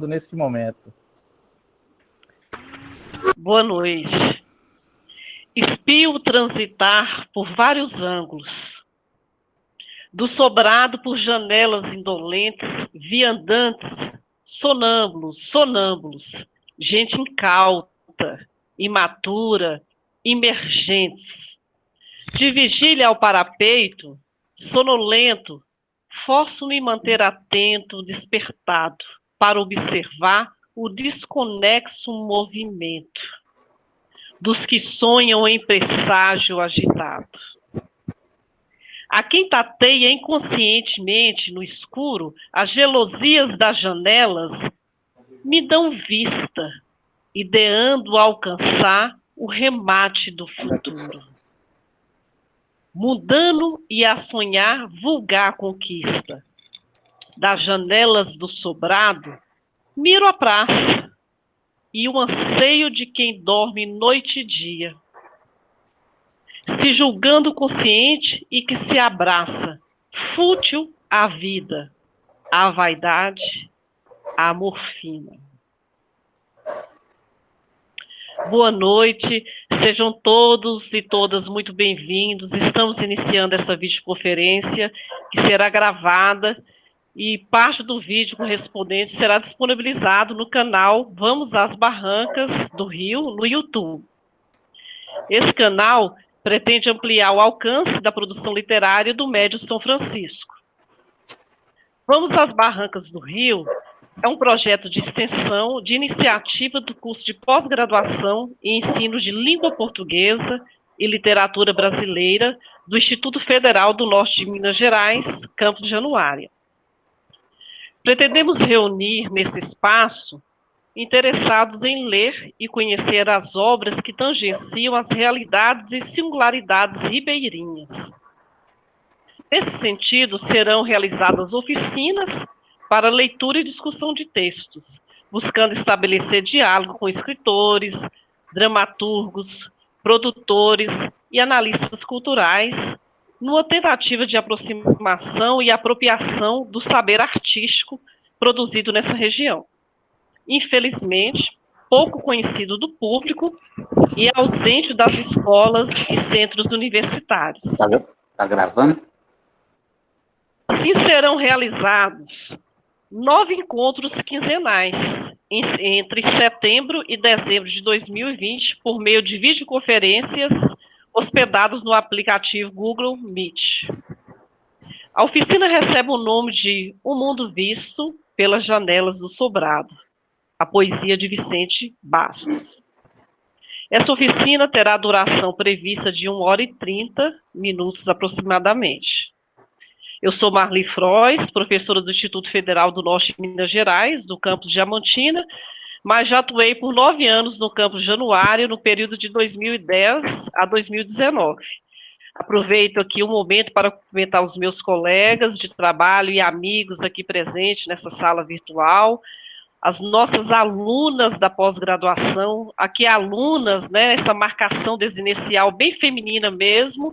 neste momento. Boa noite. Espio transitar por vários ângulos. Do sobrado por janelas indolentes, viandantes, sonâmbulos, gente incauta, imatura, emergentes. De vigília ao parapeito, sonolento, forço-me manter atento, despertado, para observar o desconexo movimento dos que sonham em presságio agitado. A quem tateia inconscientemente no escuro, as gelosias das janelas me dão vista, ideando alcançar o remate do futuro. Mudando e a sonhar vulgar conquista. Das janelas do sobrado, miro a praça e o anseio de quem dorme noite e dia, se julgando consciente e que se abraça, fútil à vida, à vaidade, à morfina. Boa noite, sejam todos e todas muito bem-vindos. Estamos iniciando essa videoconferência, que será gravada, e parte do vídeo correspondente será disponibilizado no canal Vamos às Barrancas do Rio, no YouTube. Esse canal pretende ampliar o alcance da produção literária do Médio São Francisco. Vamos às Barrancas do Rio é um projeto de extensão de iniciativa do curso de pós-graduação e ensino de língua portuguesa e literatura brasileira do Instituto Federal do Norte de Minas Gerais, Campo de Januária. Pretendemos reunir nesse espaço interessados em ler e conhecer as obras que tangenciam as realidades e singularidades ribeirinhas. Nesse sentido, serão realizadas oficinas para leitura e discussão de textos, buscando estabelecer diálogo com escritores, dramaturgos, produtores e analistas culturais, numa tentativa de aproximação e apropriação do saber artístico produzido nessa região. Infelizmente, pouco conhecido do público e ausente das escolas e centros universitários. Tá gravando? Assim serão realizados 9 encontros quinzenais, entre setembro e dezembro de 2020, por meio de videoconferências hospedados no aplicativo Google Meet. A oficina recebe o nome de O Mundo Visto pelas Janelas do Sobrado, a poesia de Vicente Bastos. Essa oficina terá duração prevista de 1h30 aproximadamente. Eu sou Marli Frois, professora do Instituto Federal do Norte de Minas Gerais, do campus Diamantina, mas já atuei por 9 anos no campus Januário, no período de 2010 a 2019. Aproveito aqui o momento para cumprimentar os meus colegas de trabalho e amigos aqui presentes nessa sala virtual, as nossas alunas da pós-graduação, aqui alunas, né, essa marcação desinicial bem feminina mesmo,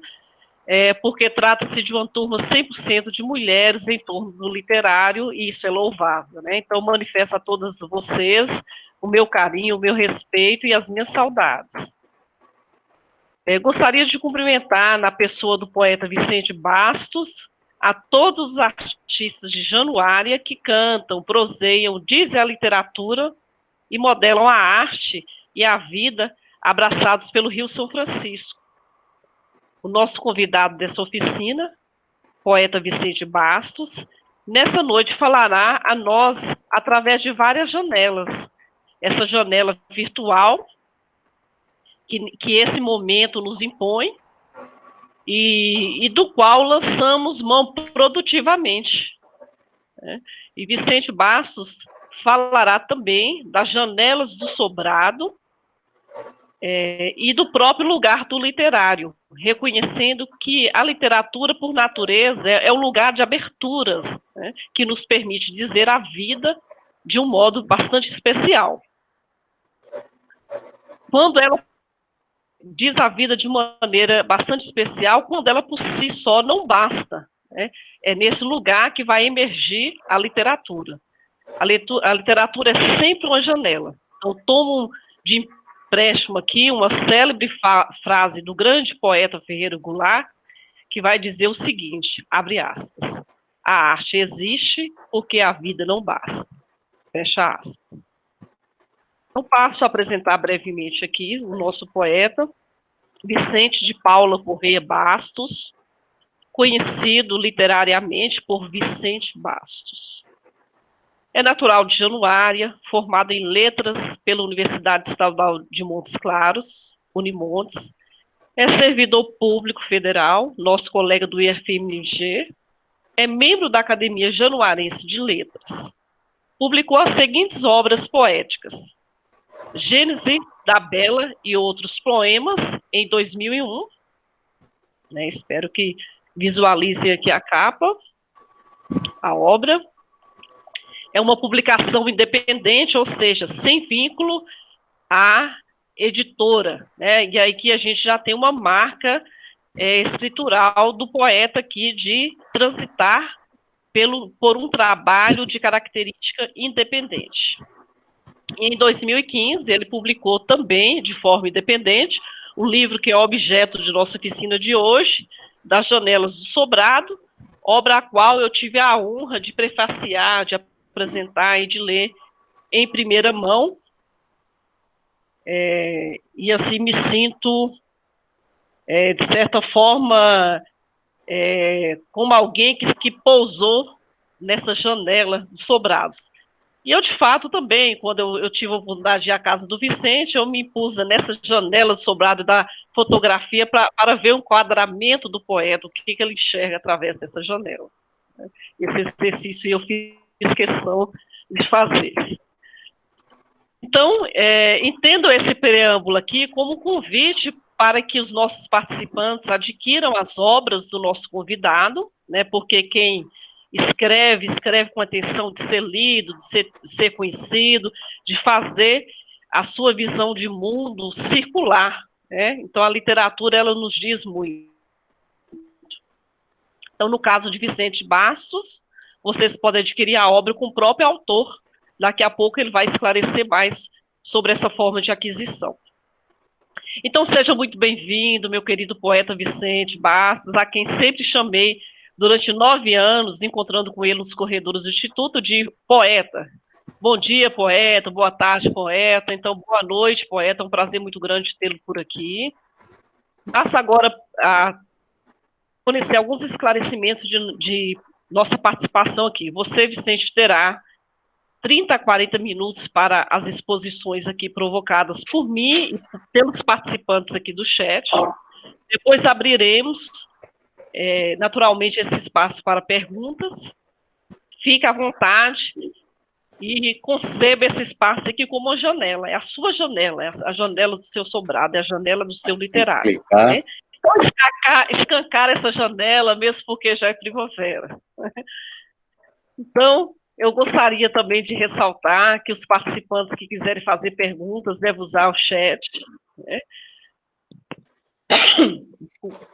porque trata-se de uma turma 100% de mulheres em torno do literário, e isso é louvável, né? Então, manifesto a todas vocês o meu carinho, o meu respeito e as minhas saudades. Gostaria de cumprimentar, na pessoa do poeta Vicente Bastos, a todos os artistas de Januária que cantam, proseiam, dizem a literatura e modelam a arte e a vida abraçados pelo Rio São Francisco. O nosso convidado dessa oficina, poeta Vicente Bastos, nessa noite falará a nós através de várias janelas. Essa janela virtual, que esse momento nos impõe, e do qual lançamos mão produtivamente. Né? E Vicente Bastos falará também das janelas do sobrado, e do próprio lugar do literário, reconhecendo que a literatura, por natureza, é um lugar de aberturas, né, que nos permite dizer a vida de um modo bastante especial. Quando ela diz a vida de uma maneira bastante especial, quando ela por si só não basta, né, é nesse lugar que vai emergir a literatura. A literatura é sempre uma janela. Então, tomo de empréstimo aqui uma célebre frase do grande poeta Ferreira Goulart, que vai dizer o seguinte, abre aspas, a arte existe porque a vida não basta, fecha aspas. Então, passo a apresentar brevemente aqui o nosso poeta, Vicente de Paula Corrêa Bastos, conhecido literariamente por Vicente Bastos. É natural de Januária, formado em letras pela Universidade Estadual de Montes Claros, Unimontes. É servidor público federal, nosso colega do IFMG. É membro da Academia Januarense de Letras. Publicou as seguintes obras poéticas: Gênese da Bela e outros poemas, em 2001. Né, espero que visualizem aqui a capa, a obra. É uma publicação independente, ou seja, sem vínculo à editora, né? E aí que a gente já tem uma marca escritural do poeta aqui de transitar por um trabalho de característica independente. Em 2015, ele publicou também, de forma independente, o livro que é objeto de nossa oficina de hoje, Das Janelas do Sobrado, obra a qual eu tive a honra de prefaciar, de apresentar e de ler em primeira mão, e assim me sinto, de certa forma, como alguém que pousou nessa janela dos Sobrados. E eu, de fato, também, quando eu tive a oportunidade de ir à casa do Vicente, eu me pus nessa janela sobrada da fotografia para ver o enquadramento do poeta, o que ele enxerga através dessa janela. Esse exercício eu fiz questão de fazer. Então, entendo esse preâmbulo aqui como um convite para que os nossos participantes adquiram as obras do nosso convidado, né, porque quem escreve com a intenção de ser lido, de ser conhecido, de fazer a sua visão de mundo circular, né? Então, a literatura, ela nos diz muito. Então, no caso de Vicente Bastos, vocês podem adquirir a obra com o próprio autor. Daqui a pouco ele vai esclarecer mais sobre essa forma de aquisição. Então, seja muito bem-vindo, meu querido poeta Vicente Bastos, a quem sempre chamei durante 9 anos, encontrando com ele nos corredores do Instituto, de poeta. Bom dia, poeta, boa tarde, poeta, então boa noite, poeta, é um prazer muito grande tê-lo por aqui. Passo agora a fornecer alguns esclarecimentos de nossa participação aqui. Você, Vicente, terá 30 a 40 minutos para as exposições aqui provocadas por mim e pelos participantes aqui do chat. Depois abriremos, naturalmente, esse espaço para perguntas. Fique à vontade e conceba esse espaço aqui como uma janela. É a sua janela, é a janela do seu sobrado, é a janela do seu literário. Né? Então, escancar essa janela, mesmo porque já é primavera. Então, eu gostaria também de ressaltar que os participantes que quiserem fazer perguntas devem usar o chat. Né? Desculpa.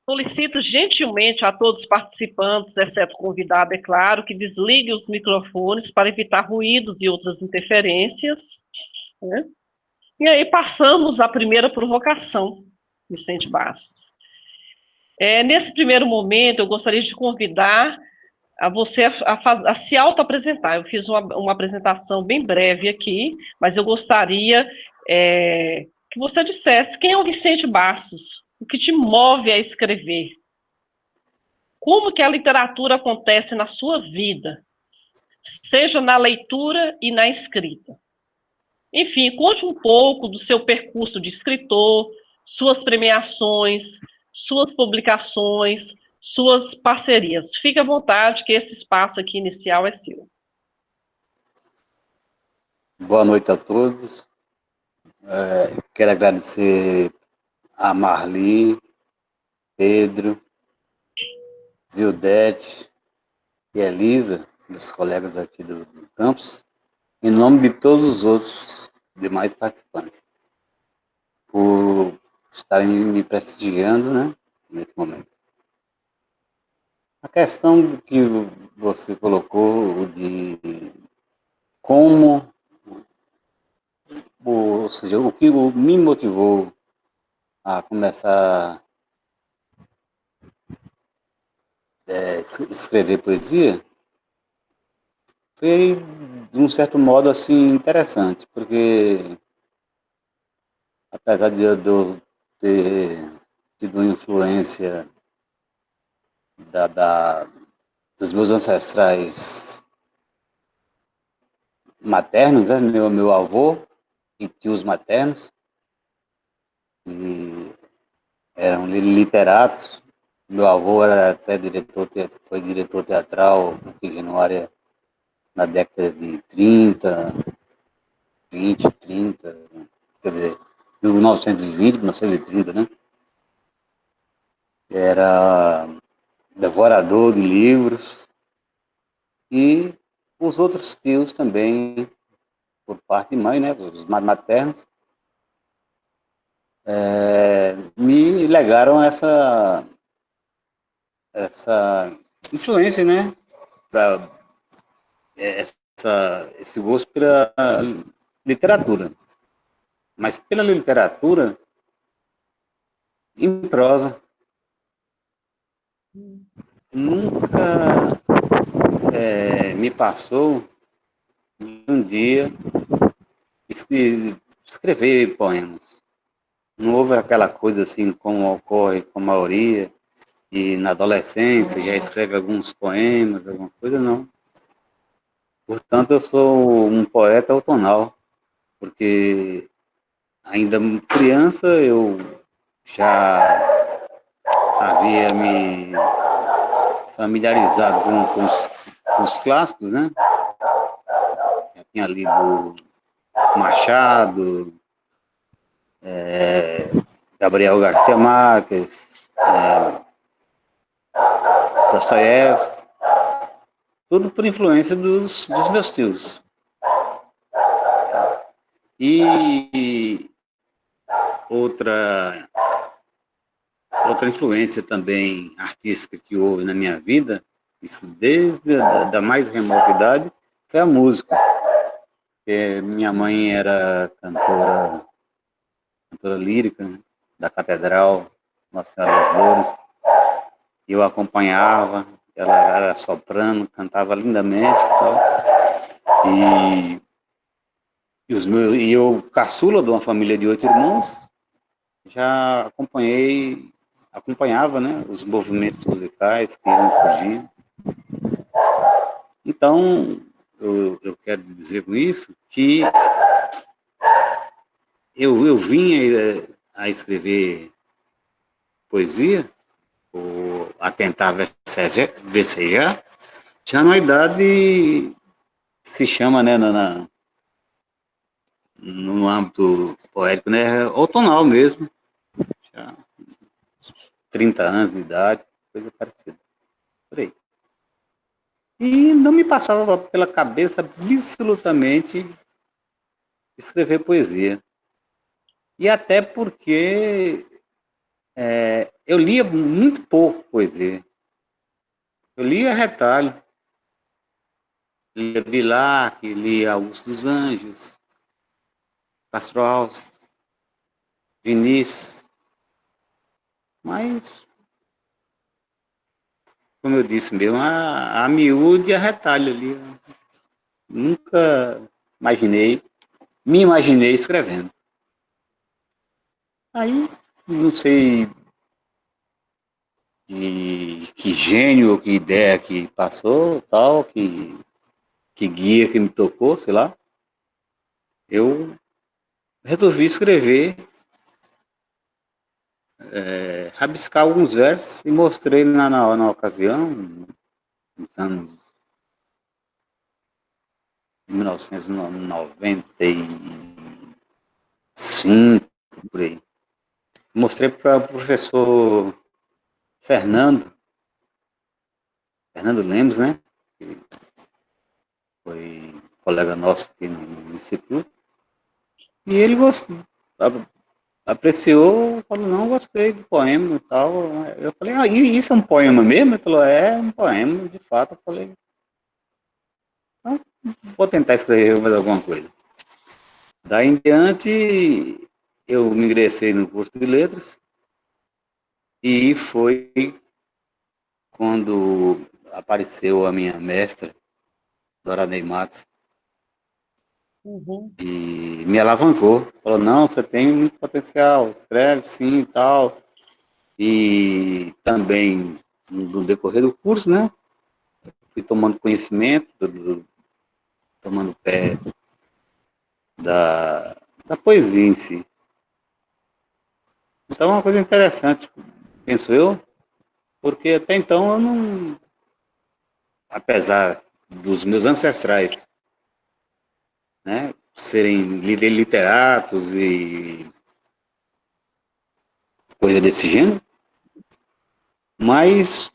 Solicito gentilmente a todos os participantes, exceto o convidado, é claro, que desliguem os microfones para evitar ruídos e outras interferências. Né? E aí passamos à primeira provocação, Vicente Bastos. Nesse primeiro momento, eu gostaria de convidar a você a se auto-apresentar. Eu fiz uma apresentação bem breve aqui, mas eu gostaria que você dissesse quem é o Vicente Bastos, o que te move a escrever, como que a literatura acontece na sua vida, seja na leitura e na escrita. Enfim, conte um pouco do seu percurso de escritor, suas premiações, suas publicações, suas parcerias. Fique à vontade, que esse espaço aqui inicial é seu. Boa noite a todos. Quero agradecer a Marli, Pedro, Zildete e Elisa, meus colegas aqui do campus, em nome de todos os outros demais participantes, por estarem me prestigiando, né, nesse momento. A questão que você colocou de como, ou seja, o que me motivou a começar a escrever poesia foi, de um certo modo, assim, interessante, porque apesar de eu ter tido uma influência dos meus ancestrais maternos, né? Meu avô e tios maternos, e eram literatos. Meu avô era até foi diretor teatral aqui em Januária na década de 30, 20, 30, quer dizer, 1920, 1930, né? Era devorador de livros e os outros tios também, por parte de mãe, né? Os maternos, me legaram essa influência, né? Pra, esse gosto pela literatura. Mas pela literatura em prosa. Nunca me passou um dia escrever poemas. Não houve aquela coisa assim como ocorre com a maioria, e na adolescência já escreve alguns poemas, alguma coisa, não. Portanto, eu sou um poeta outonal, porque ainda criança eu já havia me familiarizado com os clássicos, né? Já tinha lido Machado, Gabriel Garcia Marques, Dostoiévski, tudo por influência dos meus tios. E outra influência também artística que houve na minha vida, isso desde da mais remota idade, foi a música. Minha mãe era cantora lírica, né, da Catedral Nossa Senhora das Dores. Eu acompanhava, ela era soprano, cantava lindamente e tal. E eu, caçula de uma família de 8 irmãos, já acompanhava, né, os movimentos musicais que iam surgindo. Então, eu quero dizer com isso que eu vinha a escrever poesia, ou a tentar versejar, já na idade que se chama, né, no âmbito poético, né, outonal mesmo, já 30 anos de idade, coisa parecida, por aí. E não me passava pela cabeça absolutamente escrever poesia. E até porque eu lia muito pouco poesia. Eu lia retalho. Lia Bilac, lia Augusto dos Anjos, Castro Alves, Vinícius. Mas, como eu disse mesmo, a miúde e a retalho ali. Nunca me imaginei escrevendo. Aí, não sei que gênio ou que ideia que passou, tal, que guia que me tocou, sei lá. Eu resolvi escrever, rabiscar alguns versos e mostrei na ocasião, nos anos de 1995, por aí. Mostrei para o professor Fernando Lemos, né? Que foi colega nosso aqui no Instituto. E ele gostou. apreciou, falou, não, gostei do poema e tal. Eu falei, e isso é um poema mesmo? Ele falou, é um poema, de fato. Eu falei, então, vou tentar escrever mais alguma coisa. Daí em diante, eu me ingressei no curso de letras e foi quando apareceu a minha mestra, Dora Ney Matos, Uhum. e me alavancou. Falou, não, você tem muito potencial, escreve sim e tal. E também, no decorrer do curso, né, fui tomando conhecimento, tomando pé da poesia em si. Então é uma coisa interessante, penso eu, porque até então eu não, apesar dos meus ancestrais, né, serem literatos e coisa desse gênero, mas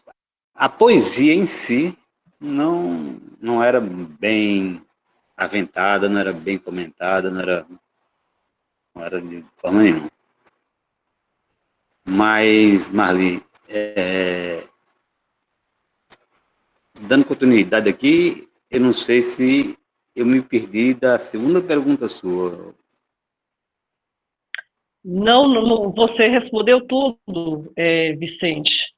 a poesia em si não era bem aventada, não era bem comentada, não era de forma nenhuma. Mas, Marli, dando continuidade aqui, eu não sei se eu me perdi da segunda pergunta sua. Não, você respondeu tudo, Vicente.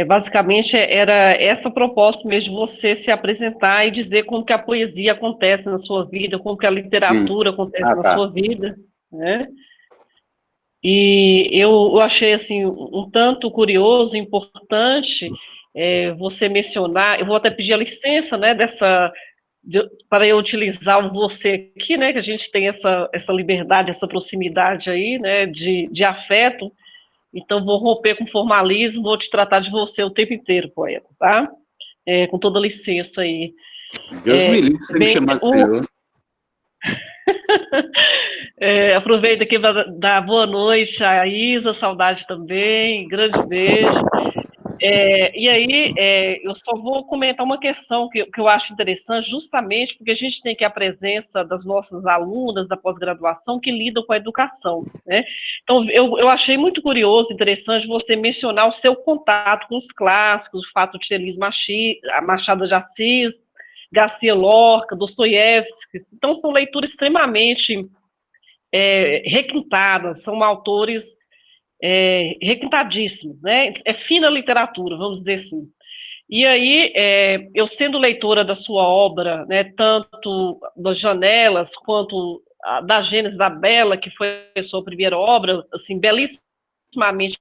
Basicamente, era essa proposta mesmo de você se apresentar e dizer como que a poesia acontece na sua vida, como que a Sim. literatura acontece Ah, na tá. sua vida, né? E eu achei assim um tanto curioso, importante você mencionar. Eu vou até pedir a licença, né, para eu utilizar o você aqui, né, que a gente tem essa liberdade, essa proximidade aí, né, de afeto. Então vou romper com formalismo, vou te tratar de você o tempo inteiro, poeta, tá? Com toda licença aí. Deus me livre você me Bem, chamar de senhor. aproveito aqui para dar boa noite à Isa, saudade também, grande beijo. E aí, eu só vou comentar uma questão que eu acho interessante, justamente porque a gente tem aqui a presença das nossas alunas da pós-graduação que lidam com a educação, né? Então, eu achei muito curioso, interessante você mencionar o seu contato com os clássicos, o fato de ter lido Machado de Assis, Garcia Lorca, Dostoiévski. Então, são leituras extremamente requintadas, são autores requintadíssimos, né? É fina literatura, vamos dizer assim. E aí, eu sendo leitora da sua obra, né, tanto das Janelas quanto da Gênesis da Bela, que foi a sua primeira obra, assim, belíssimamente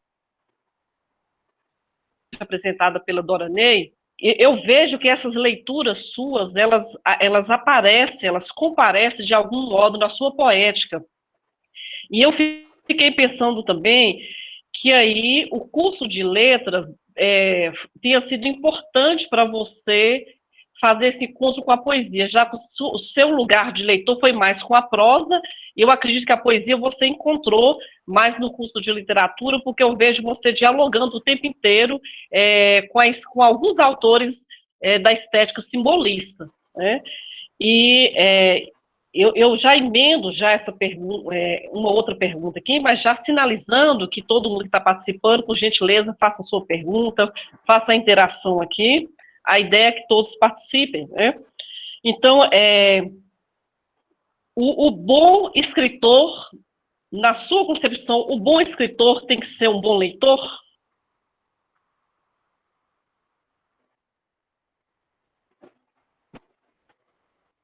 apresentada pela Dora Ney, eu vejo que essas leituras suas, elas aparecem, elas comparecem de algum modo na sua poética. E eu fiquei pensando também que aí o curso de letras tenha sido importante para você fazer esse encontro com a poesia, já que o seu lugar de leitor foi mais com a prosa, e eu acredito que a poesia você encontrou mais no curso de literatura, porque eu vejo você dialogando o tempo inteiro com alguns autores da estética simbolista, né? E eu já emendo já essa pergunta, uma outra pergunta aqui, mas já sinalizando que todo mundo que está participando, por gentileza, faça a sua pergunta, faça a interação aqui. A ideia é que todos participem, né? Então, o bom escritor, na sua concepção, o bom escritor tem que ser um bom leitor?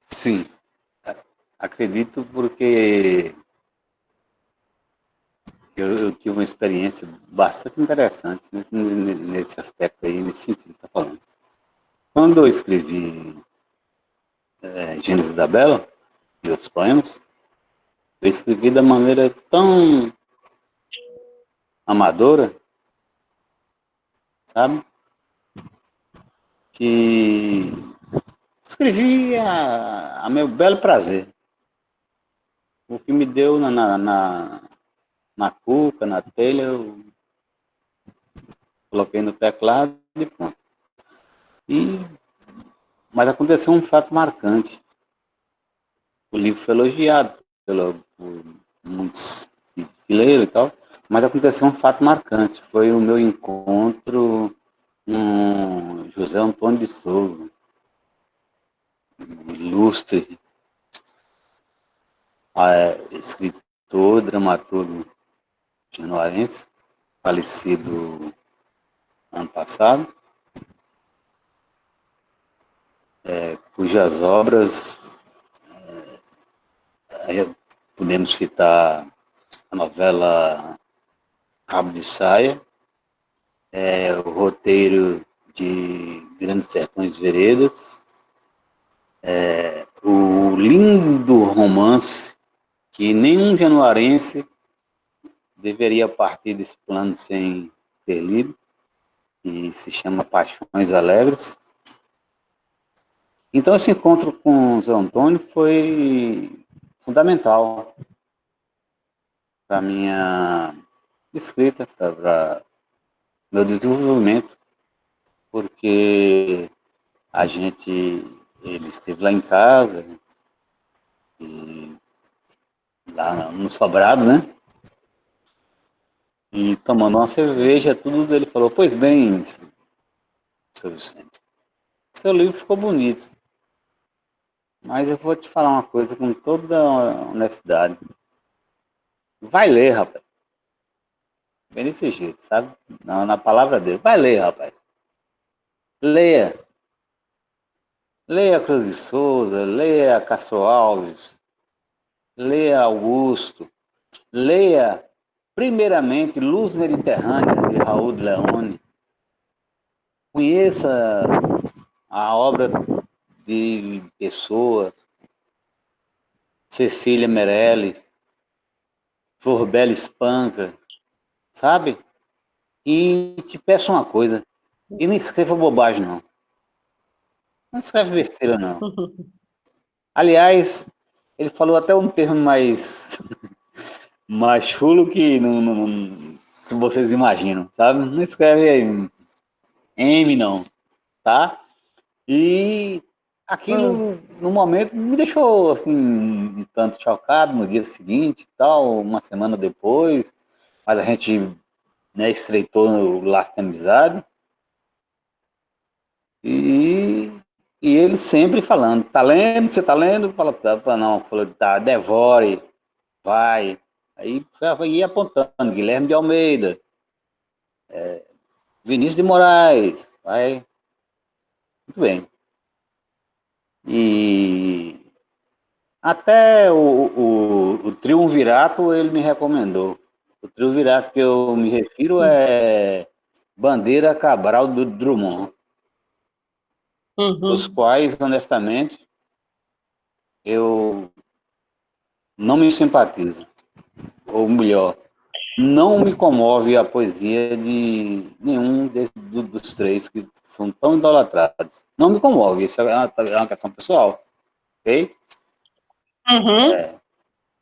Sim, acredito porque eu tive uma experiência bastante interessante nesse aspecto aí, nesse sentido que você está falando. Quando eu escrevi Gênesis da Bela e outros poemas, eu escrevi da maneira tão amadora, sabe? Que escrevi a meu belo prazer. O que me deu na cuca, na telha, eu coloquei no teclado e pronto. Mas aconteceu um fato marcante. O livro foi elogiado por muitos fileiro e tal, mas aconteceu um fato marcante, foi o meu encontro com José Antônio de Souza, ilustre escritor, dramaturgo januarense, falecido ano passado, cujas obras podemos citar a novela Rabo de Saia, o roteiro de Grandes Sertões Veredas, o lindo romance que nenhum januarense deveria partir desse plano sem ter lido, que se chama Paixões Alegres. Então, esse encontro com o Zé Antônio foi fundamental para minha escrita, para meu desenvolvimento, porque ele esteve lá em casa, e lá no sobrado, né? E tomando uma cerveja, tudo, ele falou, pois bem, seu Vicente, seu livro ficou bonito, mas eu vou te falar uma coisa com toda honestidade. Vai ler, rapaz. Bem desse jeito, sabe? Na palavra dele. Vai ler, rapaz. Leia. Leia Cruz de Souza, leia Castro Alves, leia Augusto, leia, primeiramente, Luz Mediterrânea, de Raul de Leone. Conheça a obra de Pessoa, Cecília Meirelles, Florbela Espanca, sabe? E te peço uma coisa, e não escreva bobagem, não. Não escreve besteira, não. Aliás, ele falou até um termo mais chulo que se vocês imaginam, sabe? Não escreve aí M, não, tá? E aquilo, no momento, me deixou, assim, um tanto chocado no dia seguinte, tal, uma semana depois, mas a gente, né, estreitou o laço de amizade. E, e ele sempre falando, tá lendo, você tá lendo? Fala, tá, não, falou, tá, devore, vai. Aí ia apontando, Guilherme de Almeida, Vinícius de Moraes, vai, muito bem. E até o Triunvirato ele me recomendou. O Triunvirato que eu me refiro é Bandeira Cabral do Drummond, dos quais, honestamente, eu não me simpatizo. Ou melhor, não me comove a poesia de nenhum dos três que são tão idolatrados. Não me comove, isso é uma questão pessoal, ok?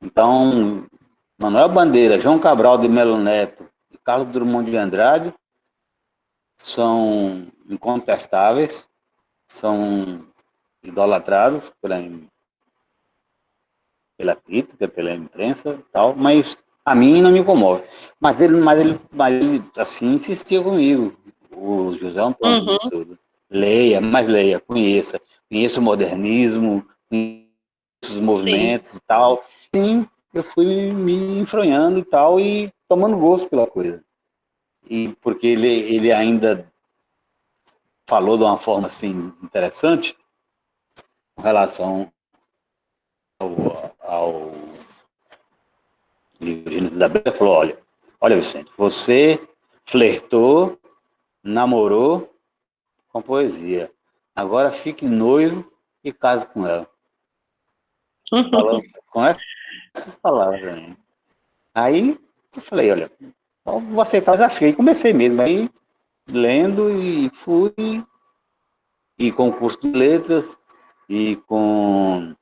Então, Manuel Bandeira, João Cabral de Melo Neto e Carlos Drummond de Andrade são incontestáveis, são idolatrados pela crítica, pela imprensa e tal, mas a mim não me comove. Mas ele assim insistia comigo, o José Antônio de Souza. Leia, mas leia, conheça o modernismo, conheça os movimentos e tal. Sim, eu fui me enfronhando e tal, e tomando gosto pela coisa. E porque ele ainda falou de uma forma assim interessante com relação ao livro Gênesis da Bíblia, falou, olha Vicente, você flertou, namorou com poesia, agora fique noivo e case com ela. Falou com essas palavras também. Aí eu falei, olha, vou aceitar o desafio. Aí comecei mesmo, aí lendo e fui, e com curso de letras, e com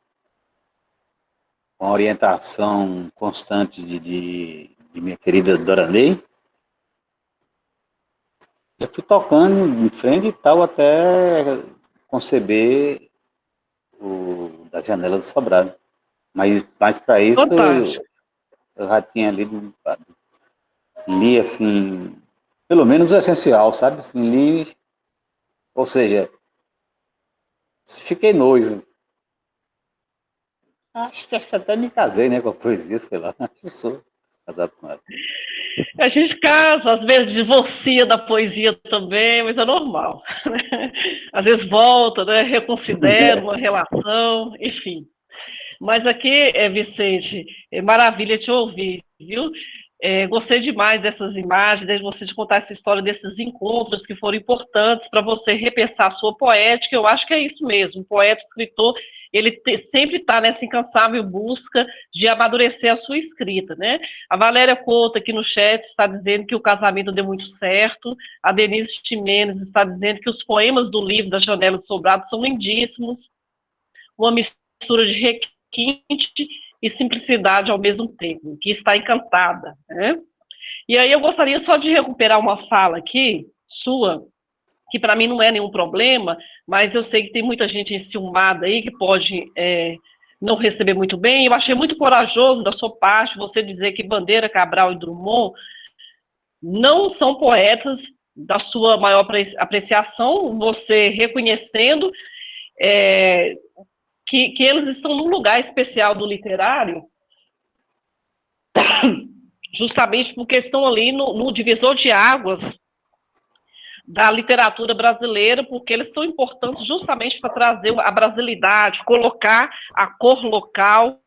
orientação constante de minha querida Dora Ney, eu fui tocando em frente e tal até conceber o das Janelas do Sobrado. Mas para isso, Fantástico. eu já tinha lido, li assim, pelo menos o essencial, sabe? Assim, li, ou seja, fiquei noivo. Acho que até me casei, né, com a poesia, sei lá. Acho que sou casado com ela. A gente casa, às vezes divorcia da poesia também, mas é normal. Às vezes volta, né, reconsidera uma relação, enfim. Mas aqui, Vicente, é maravilha te ouvir, viu? Gostei demais dessas imagens, de você de contar essa história desses encontros que foram importantes para você repensar a sua poética. Eu acho que é isso mesmo. O poeta, o escritor, sempre está nessa incansável busca de amadurecer a sua escrita, né? A Valéria Couto aqui no chat está dizendo que o casamento deu muito certo. A Denise Ximenes está dizendo que os poemas do livro da Janela Sobrado são lindíssimos. Uma mistura de requinte e simplicidade ao mesmo tempo, que está encantada, né? E aí eu gostaria só de recuperar uma fala aqui, sua, que para mim não é nenhum problema, mas eu sei que tem muita gente enciumada aí que pode não receber muito bem. Eu achei muito corajoso da sua parte você dizer que Bandeira, Cabral e Drummond não são poetas da sua maior apreciação, você reconhecendo que eles estão num lugar especial do literário, justamente porque estão ali no divisor de águas da literatura brasileira, porque eles são importantes justamente para trazer a brasilidade, colocar a cor local.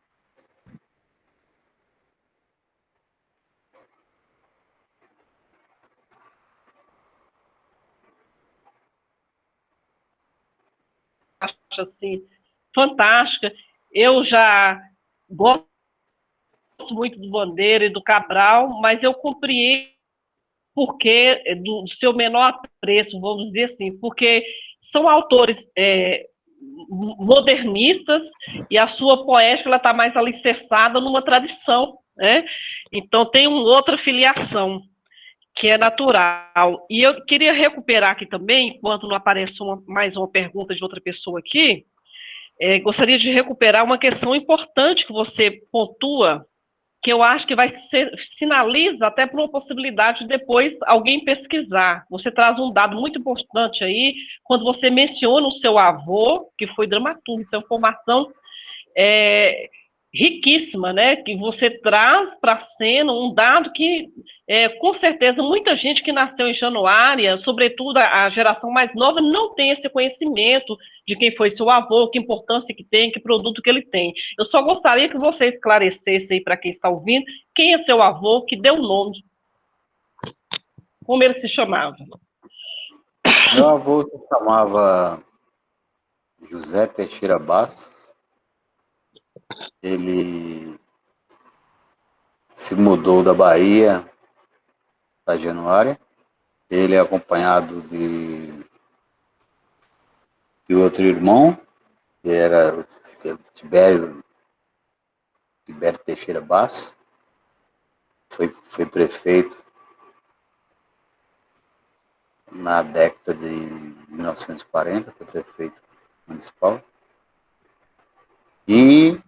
Acho assim, fantástica. Eu já gosto muito do Bandeira e do Cabral, mas eu compreendo porque do seu menor apreço, vamos dizer assim, porque são autores modernistas e a sua poética está mais alicerçada numa tradição, né? Então tem uma outra filiação que é natural. E eu queria recuperar aqui também, enquanto não aparece mais uma pergunta de outra pessoa aqui, gostaria de recuperar uma questão importante que você pontua, que eu acho que sinaliza até para uma possibilidade de depois alguém pesquisar. Você traz um dado muito importante aí, quando você menciona o seu avô, que foi dramaturgo, isso é uma formação riquíssima, né, que você traz para a cena um dado que, com certeza, muita gente que nasceu em Januária, sobretudo a geração mais nova, não tem esse conhecimento de quem foi seu avô, que importância que tem, que produto que ele tem. Eu só gostaria que você esclarecesse aí para quem está ouvindo, quem é seu avô, que deu o nome, como ele se chamava. Meu avô se chamava José Teixeira Bastos. Ele se mudou da Bahia para Januária. Ele é acompanhado de outro irmão, que era o Tibério Teixeira Bastos. Foi prefeito na década de 1940, foi prefeito municipal. E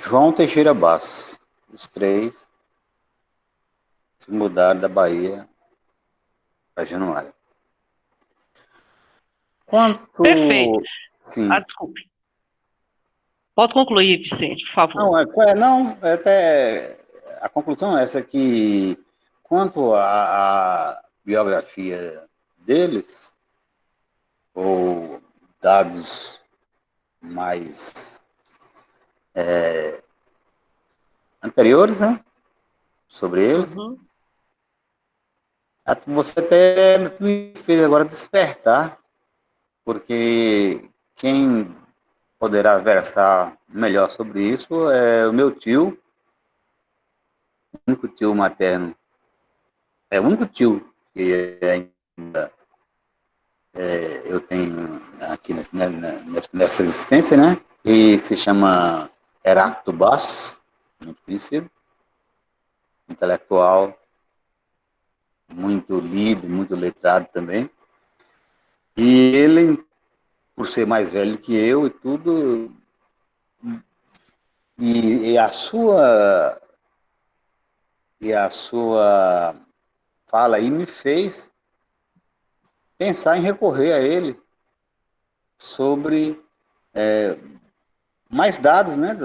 João Teixeira Bastos. Os três se mudaram da Bahia para Januária. Perfeito. Sim. Desculpe. Pode concluir, Vicente, por favor. Não, até a conclusão é essa, que quanto à biografia deles, ou dados mais anteriores, né, sobre eles, você até me fez agora despertar, porque quem poderá versar melhor sobre isso é o meu tio, o único tio materno, o único tio que ainda eu tenho aqui nessa existência, né? E se chama Heráclito Bastos, muito conhecido, intelectual, muito lido, muito letrado também. E ele, por ser mais velho que eu e tudo, E a sua fala aí me fez pensar em recorrer a ele sobre mais dados, né,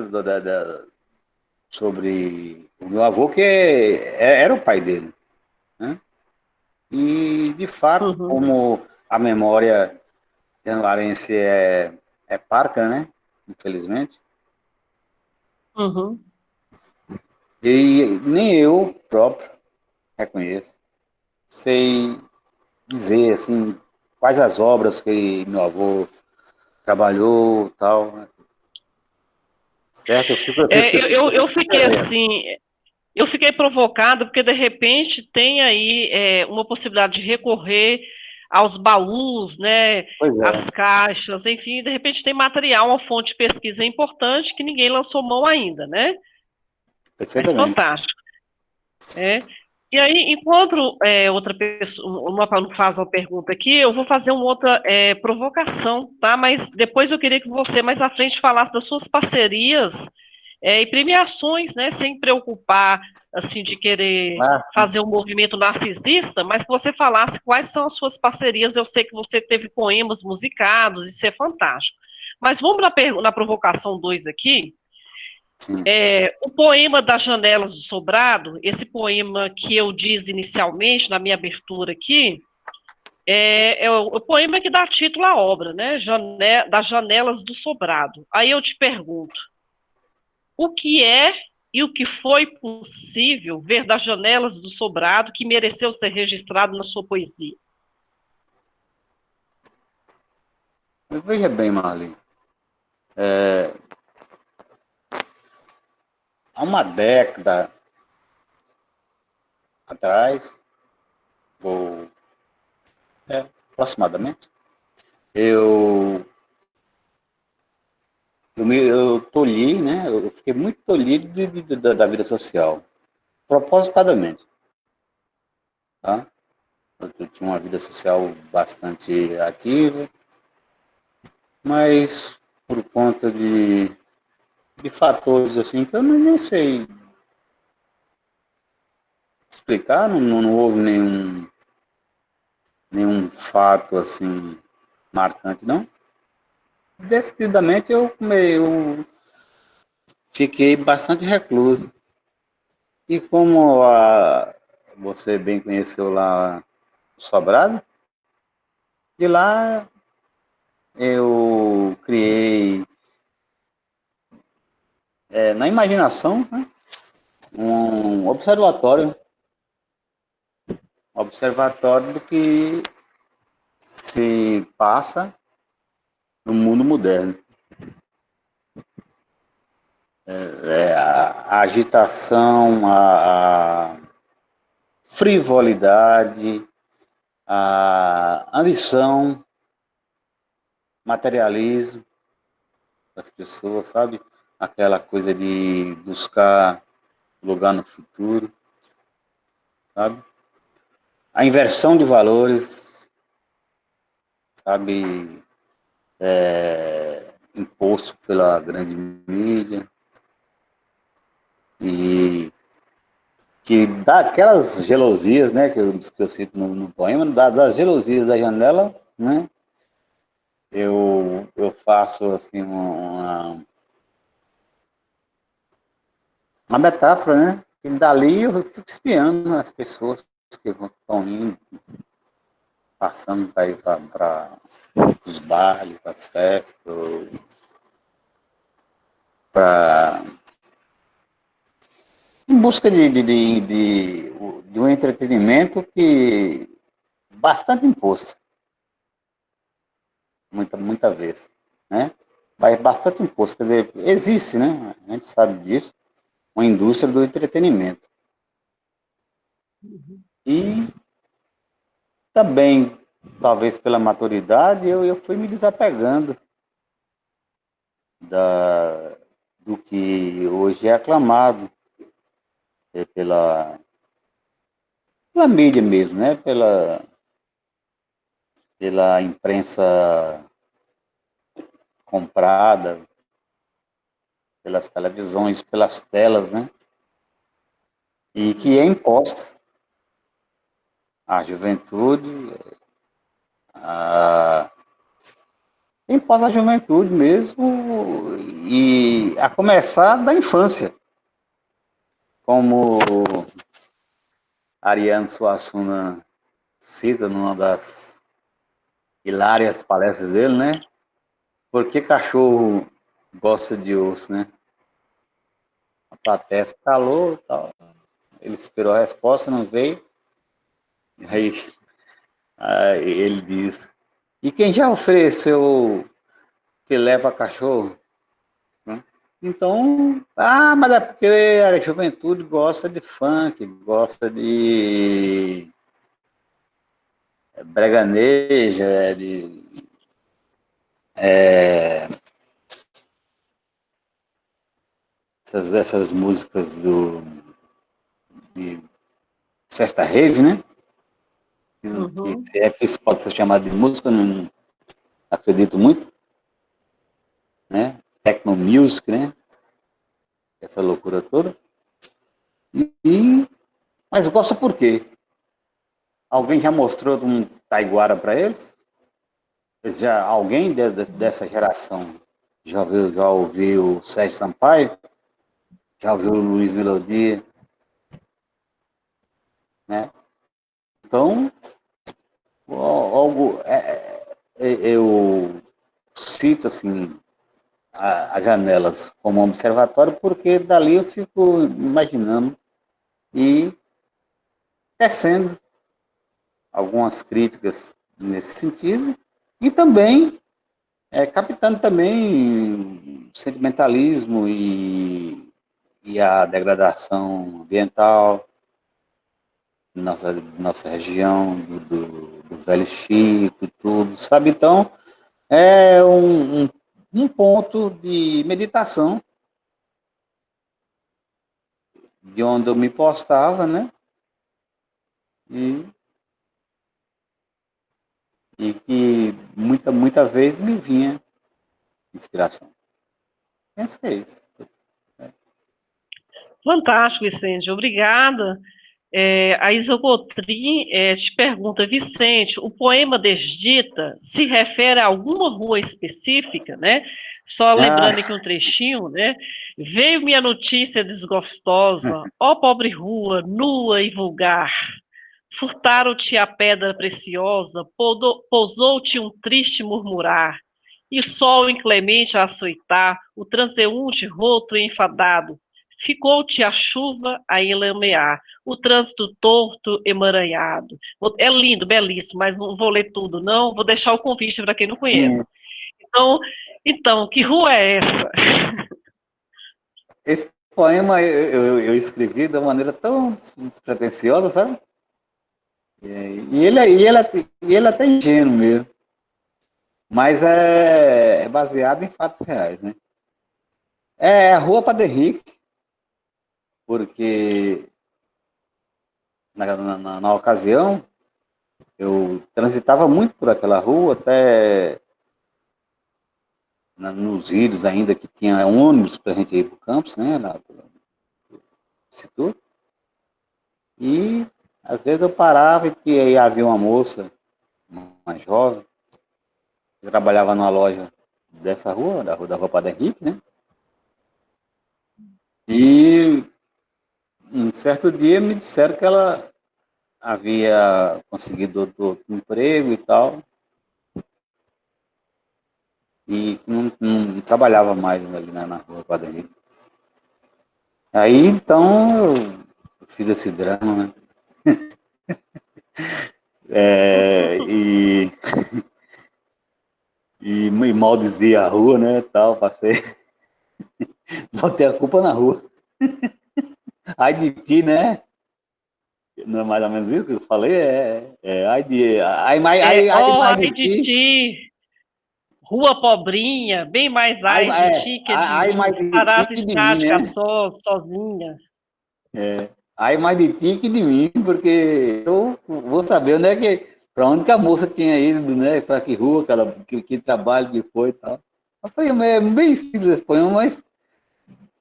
sobre o meu avô, que era o pai dele, né? E, de fato, Uhum, como a memória januarense é parca, né, infelizmente, uhum. e nem eu próprio reconheço, sei dizer, assim, quais as obras que meu avô trabalhou, tal, né? Certo? Eu fico Eu fiquei devendo. assim, eu fiquei provocada porque de repente tem aí uma possibilidade de recorrer aos baús, né, Pois às é, caixas, enfim, de repente tem material, uma fonte de pesquisa importante que ninguém lançou mão ainda, né? Mas perfeitamente. fantástico. É. E aí, enquanto outra pessoa, uma aluno faz uma pergunta aqui, eu vou fazer uma outra provocação, tá? Mas depois eu queria que você mais à frente falasse das suas parcerias e premiações, né? Sem preocupar, assim, de querer Ah, fazer um movimento narcisista, mas que você falasse quais são as suas parcerias. Eu sei que você teve poemas musicados, isso é fantástico. Mas vamos na provocação 2 aqui. sim. O poema das Janelas do Sobrado, esse poema que eu disse inicialmente, na minha abertura aqui, é o poema que dá título à obra, né? Das Janelas do Sobrado. Aí eu te pergunto, o que é e o que foi possível ver das janelas do Sobrado que mereceu ser registrado na sua poesia? Mas veja bem, Marli, há uma década atrás, ou aproximadamente, eu, eu tolhi, né? Eu fiquei muito tolhido da vida social, propositadamente, tá? Eu tinha uma vida social bastante ativa, mas por conta de fatores assim que eu nem sei explicar, não houve nenhum fato assim marcante, não. Decididamente eu fiquei bastante recluso. E como você bem conheceu lá o Sobrado, de lá eu criei, na imaginação, né, um observatório do que se passa no mundo moderno. A agitação, a frivolidade, a ambição, materialismo das pessoas, sabe? Aquela coisa de buscar lugar no futuro, sabe? A inversão de valores, sabe? Imposto pela grande mídia e que dá aquelas gelosias, né? Que eu cito no poema, das gelosias da janela, né? Eu faço assim uma metáfora, né? E dali eu fico espiando as pessoas que estão indo, passando para ir para os bares, para as festas, para em busca de um entretenimento que bastante imposto, muita vez, né? Vai bastante imposto, quer dizer, existe, né? A gente sabe disso, uma indústria do entretenimento. E também, talvez pela maturidade, eu fui me desapegando da, do que hoje é aclamado pela mídia mesmo, né? Pela imprensa comprada, pelas televisões, pelas telas, né? E que é imposta à juventude, a, imposta à juventude mesmo, e a começar da infância, como Ariano Suassuna cita numa das hilárias palestras dele, né? Por que cachorro gosta de osso, né? A plateia se calou, tal. Ele esperou a resposta, não veio. Aí ele diz: e quem já ofereceu que leva cachorro? Né? Então, mas é porque a juventude gosta de funk, gosta de breganeja, é, essas músicas de festa rave, né? Que se é que isso pode ser chamado de música, não acredito muito, né? Techno music, né? Essa loucura toda. Mas gosta por quê? Alguém já mostrou um taiguara para eles? Alguém dessa geração já ouviu o Sérgio Sampaio? Já ouviu o Luiz Melodia? Né? Então, eu cito assim as janelas como um observatório porque dali eu fico imaginando e tecendo algumas críticas nesse sentido e também captando também sentimentalismo e a degradação ambiental nossa região, do Velho Chico e tudo, sabe? Então, é um ponto de meditação de onde eu me postava, né? E que muita vez me vinha inspiração. Pensa isso. Fantástico, Vicente. Obrigada. A Isogotri te pergunta, Vicente, o poema Desdita se refere a alguma rua específica, né? Só lembrando aqui um trechinho, né? Veio-me a notícia desgostosa, ó pobre rua, nua e vulgar. Furtaram-te a pedra preciosa, pousou-te um triste murmurar, e o sol inclemente a açoitar, o transeunte roto e enfadado, ficou-te a chuva a enlamear, o trânsito torto emaranhado. É lindo, belíssimo, mas não vou ler tudo, não, vou deixar o convite para quem não conhece. Então, que rua é essa? Esse poema eu escrevi de uma maneira tão despretensiosa, sabe? E ele até ingênuo mesmo. Mas é baseado em fatos reais, né? É a Rua Padre Henrique, porque na ocasião eu transitava muito por aquela rua, até nos idos ainda que tinha ônibus para a gente ir para o campus, né? Lá pro Instituto. E às vezes eu parava e aí havia uma moça mais jovem que trabalhava numa loja dessa rua, da Rua Padre Henrique, né? E um certo dia me disseram que ela havia conseguido outro emprego e tal, e não trabalhava mais ali na Rua Padre Henrique. Aí então eu fiz esse drama, né? E maldizia a rua, né, tal, passei, botei a culpa na rua. Ai de ti, né? Não é mais ou menos isso que eu falei? Mais Ai de de ti. ti, rua pobrinha, bem mais ai de ti que de Ai mim, mais de ti estarás que de mim, estática né? sozinha. Ai mais de ti que de mim, porque eu vou saber onde é para onde que a moça tinha ido, né? Para que rua, que trabalho que foi e tal. Eu falei, é bem simples esse poema, mas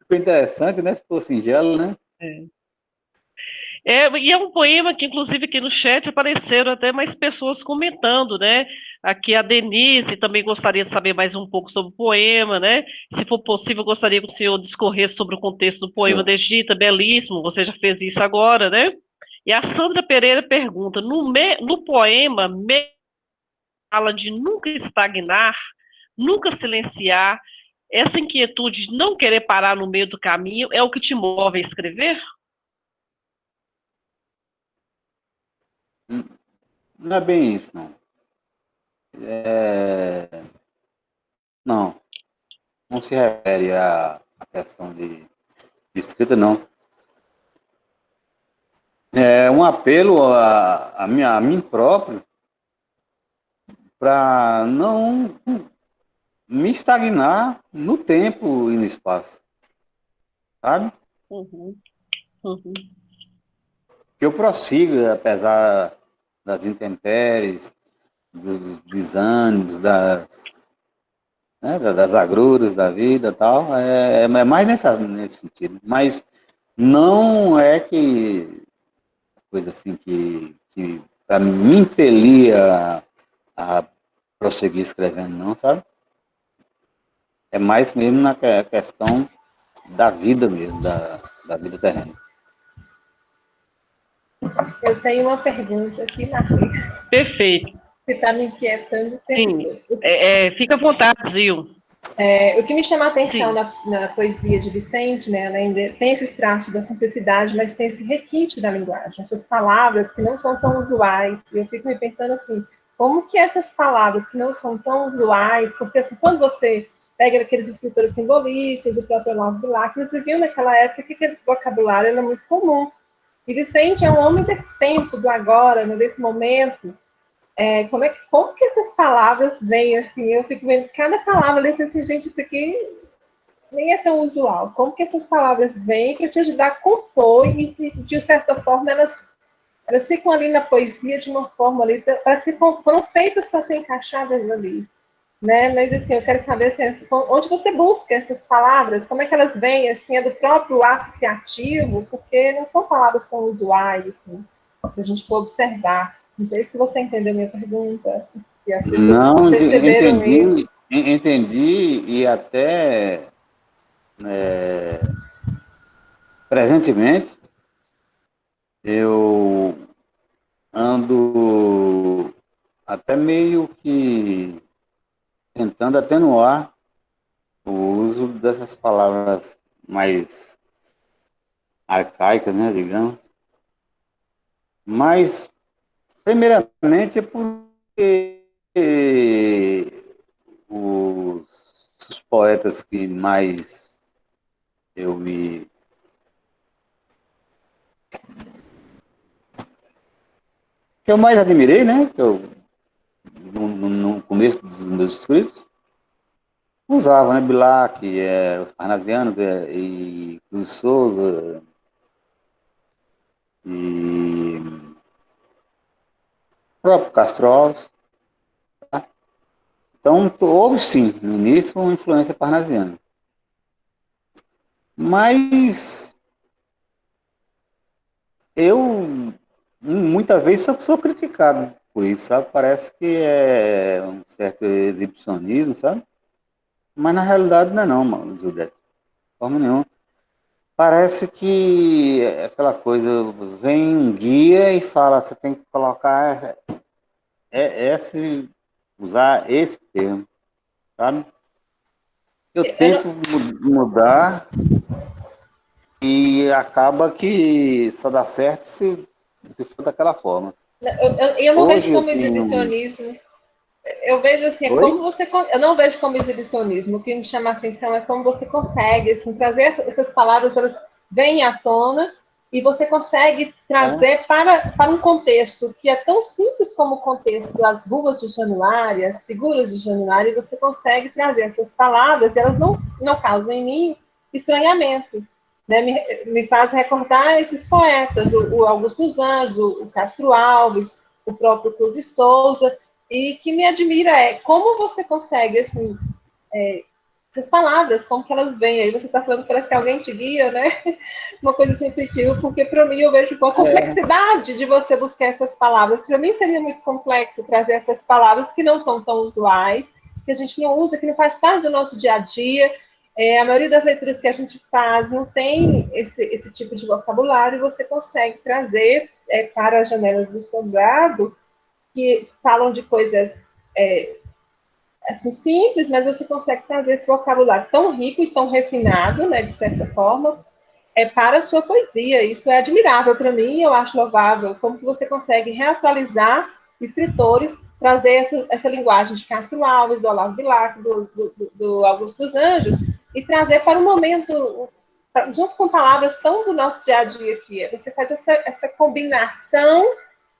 ficou interessante, né? Ficou singelo, né? E é um poema que, inclusive, aqui no chat apareceram até mais pessoas comentando, né? Aqui a Denise também gostaria de saber mais um pouco sobre o poema, né? Se for possível, gostaria que o senhor discorresse sobre o contexto do poema da Egita, belíssimo, você já fez isso agora, né? E a Sandra Pereira pergunta, no poema fala de nunca estagnar, nunca silenciar, essa inquietude de não querer parar no meio do caminho é o que te move a escrever? Não é bem isso, não. Não, não se refere à questão de escrita, não. É um apelo a mim próprio para não me estagnar no tempo e no espaço, sabe? Uhum, uhum. Que eu prossiga, apesar das intempéries, dos desânimos, das agruras da vida e tal, é mais nesse sentido. Mas não é que coisa assim que para me impelir a prosseguir escrevendo, não, sabe? É mais mesmo na questão da vida mesmo, da vida terrena. Eu tenho uma pergunta aqui, Marli, Perfeito. que está me inquietando o tempo Sim, todo. fica à vontade, Zil. O que me chama a atenção Sim. na poesia de Vicente, né, ela ainda tem esses traços da simplicidade, mas tem esse requinte da linguagem, essas palavras que não são tão usuais. E eu fico me pensando assim, como que essas palavras que não são tão usuais, porque assim, quando você pega aqueles escritores simbolistas, o próprio Olavo Bilac, eles viviam naquela época que aquele vocabulário era muito comum. E Vicente é um homem desse tempo, do agora, né, desse momento. Como que essas palavras vêm assim? Eu fico vendo cada palavra ali, assim, gente, isso aqui nem é tão usual. Como que essas palavras vêm para te ajudar a compor e, de certa forma, elas ficam ali na poesia de uma forma ali, parece que foram feitas para ser encaixadas ali, né? Mas assim, eu quero saber assim, onde você busca essas palavras, como é que elas vêm, assim, é do próprio ato criativo, porque não são palavras tão usuais, assim, se a gente for observar. Não sei se você entendeu minha pergunta, se as pessoas Não, perceberam isso. entendi e até presentemente eu ando até meio que tentando atenuar o uso dessas palavras mais arcaicas, né, digamos. Mas, primeiramente, é porque os poetas que mais eu me... que eu mais admirei, né, que eu, no começo dos meus escritos, usava, né, Bilac, os parnasianos, e Cruz de Souza, e o próprio Castro Alves. Tá? Então, houve sim, no início, uma influência parnasiana. Mas eu, muitas vezes, sou criticado por isso, sabe? Parece que é um certo exibicionismo, sabe? Mas na realidade não é não, mano, Zildete. De forma nenhuma. Parece que é aquela coisa, vem um guia e fala, você tem que colocar usar esse termo, sabe? Eu Eu não, tento mudar e acaba que só dá certo se for daquela forma. eu não vejo Hoje eu como tenho... exibicionismo. Eu vejo assim, Oi? eu não vejo como exibicionismo. O que me chama a atenção é como você consegue assim, trazer essas palavras, elas vêm à tona e você consegue É. trazer para um contexto que é tão simples como o contexto das ruas de Januário, as figuras de Januário, e você consegue trazer essas palavras e elas não causam em mim estranhamento. Né? Me faz recordar esses poetas, o Augusto dos Anjos, o Castro Alves, o próprio Cruz de Souza, e que me admira é como você consegue, assim, essas palavras, como que elas vêm. Aí você está falando que parece que alguém te guia, né? Uma coisa assim intuitiva, porque para mim eu vejo a complexidade de você buscar essas palavras. Para mim seria muito complexo trazer essas palavras que não são tão usuais, que a gente não usa, que não faz parte do nosso dia a dia. A maioria das leituras que a gente faz não tem esse tipo de vocabulário, e você consegue trazer para as janelas do sobrado, que falam de coisas assim, simples, mas você consegue trazer esse vocabulário tão rico e tão refinado, né, de certa forma, para a sua poesia. Isso é admirável para mim, eu acho louvável, como que você consegue reatualizar escritores, trazer essa linguagem de Castro Alves, do Olavo Bilac, do Augusto dos Anjos, e trazer para um momento, junto com palavras tão do nosso dia a dia aqui. Você faz essa combinação,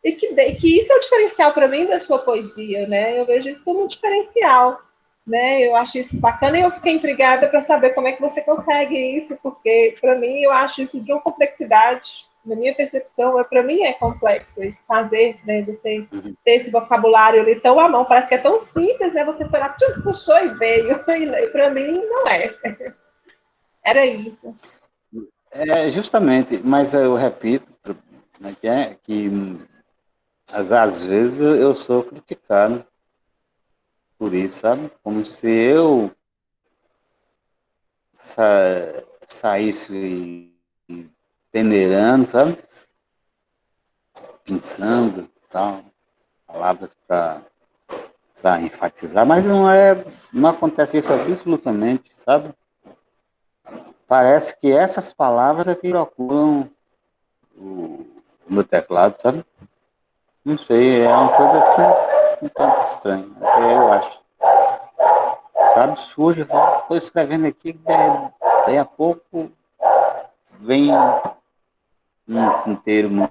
e que isso é o diferencial para mim da sua poesia, né? Eu vejo isso como um diferencial, né? Eu acho isso bacana, e eu fiquei intrigada para saber como é que você consegue isso, porque para mim eu acho isso de uma complexidade. Na minha percepção, para mim é complexo esse fazer, né? Você ter esse vocabulário ali tão à mão, parece que é tão simples, né? Você foi lá, puxou e veio. E para mim não é. Era isso. Justamente, mas eu repito, né, que às vezes eu sou criticado por isso, sabe? Como se eu saísse peneirando, sabe? Pensando, tal, palavras para enfatizar, mas não acontece isso absolutamente, sabe? Parece que essas palavras é que procuram o meu teclado, sabe? Não sei, é uma coisa assim, um tanto estranha, eu acho. Sabe, surge, estou escrevendo aqui, daí a pouco vem um termo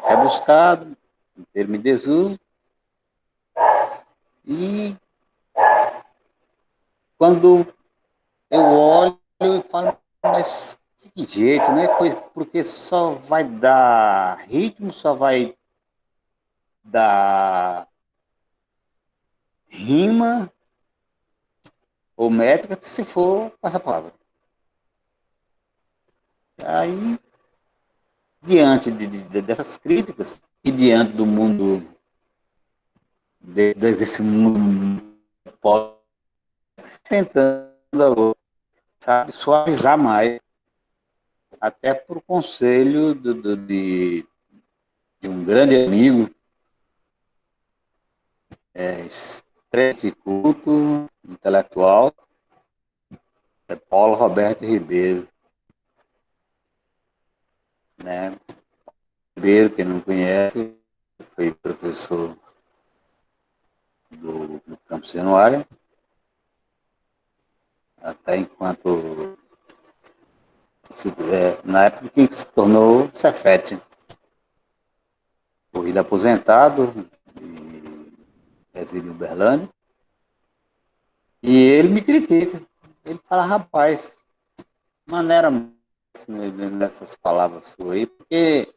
rebuscado, um termo em desuso, e quando eu olho e falo, mas que jeito, né? Porque só vai dar ritmo, só vai dar rima ou métrica se for com essa palavra. Aí, diante dessas críticas e diante do mundo, desse mundo, tentando, sabe, suavizar mais, até por conselho de um grande amigo, extremamente culto, intelectual, Paulo Roberto Ribeiro, né? Ribeiro, quem não conhece, foi professor do Campus Januária, até enquanto, na época que se tornou Cefet, corrida aposentado, e reside em Uberlândia, e ele me critica. Ele fala, rapaz, maneira nessas palavras suas aí, porque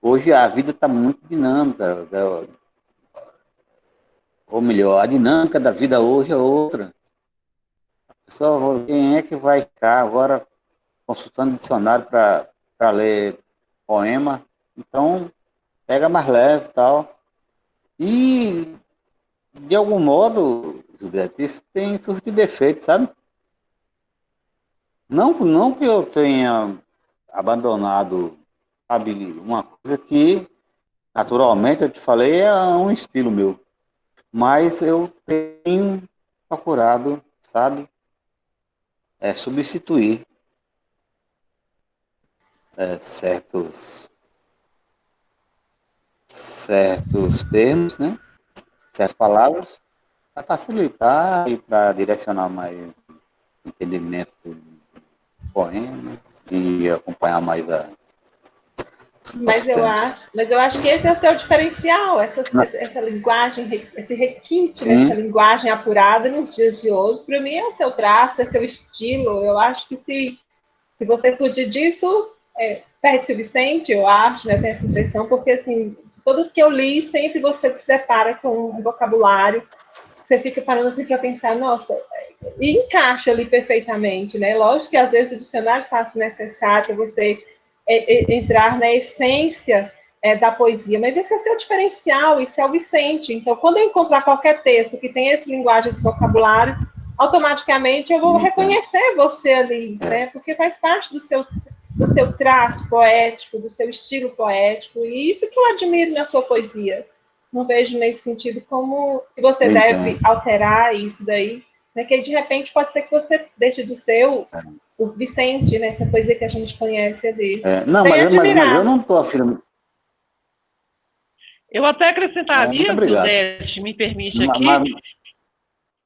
hoje a vida está muito dinâmica, ou melhor, a dinâmica da vida hoje é outra. Só quem é que vai ficar agora consultando dicionário para ler poema? Então, pega mais leve e tal. E, de algum modo, Judete, isso tem surtido efeito, sabe? Não que eu tenha abandonado, sabe, uma coisa que, naturalmente, eu te falei, é um estilo meu. Mas eu tenho procurado, sabe, substituir certos termos, né? Certas palavras, para facilitar e para direcionar mais entendimento do poema e acompanhar mais os temas. Mas eu acho que esse é o seu diferencial, essa linguagem, esse requinte dessa Sim. linguagem apurada nos dias de hoje, para mim é o seu traço, é seu estilo. Eu acho que se você fugir disso, perde-se o Vicente, eu acho, né? Tenho essa impressão, porque assim, de todas que eu li, sempre você se depara com um vocabulário, você fica parando assim para pensar, nossa, e encaixa ali perfeitamente, né? Lógico que às vezes o dicionário faz necessário para você entrar na essência da poesia, mas esse é seu diferencial, isso é o Vicente. Então, quando eu encontrar qualquer texto que tenha esse linguagem, esse vocabulário, automaticamente eu vou reconhecer você ali, né? Porque faz parte do seu traço poético, do seu estilo poético, e isso que eu admiro na sua poesia. Não vejo nesse sentido como que você deve alterar isso daí, né? Que de repente pode ser que você deixe de ser o Vicente, né? Essa poesia que a gente conhece dele. Não, mas eu não estou afirmando. Eu até acrescentaria, Suzete, me permite aqui,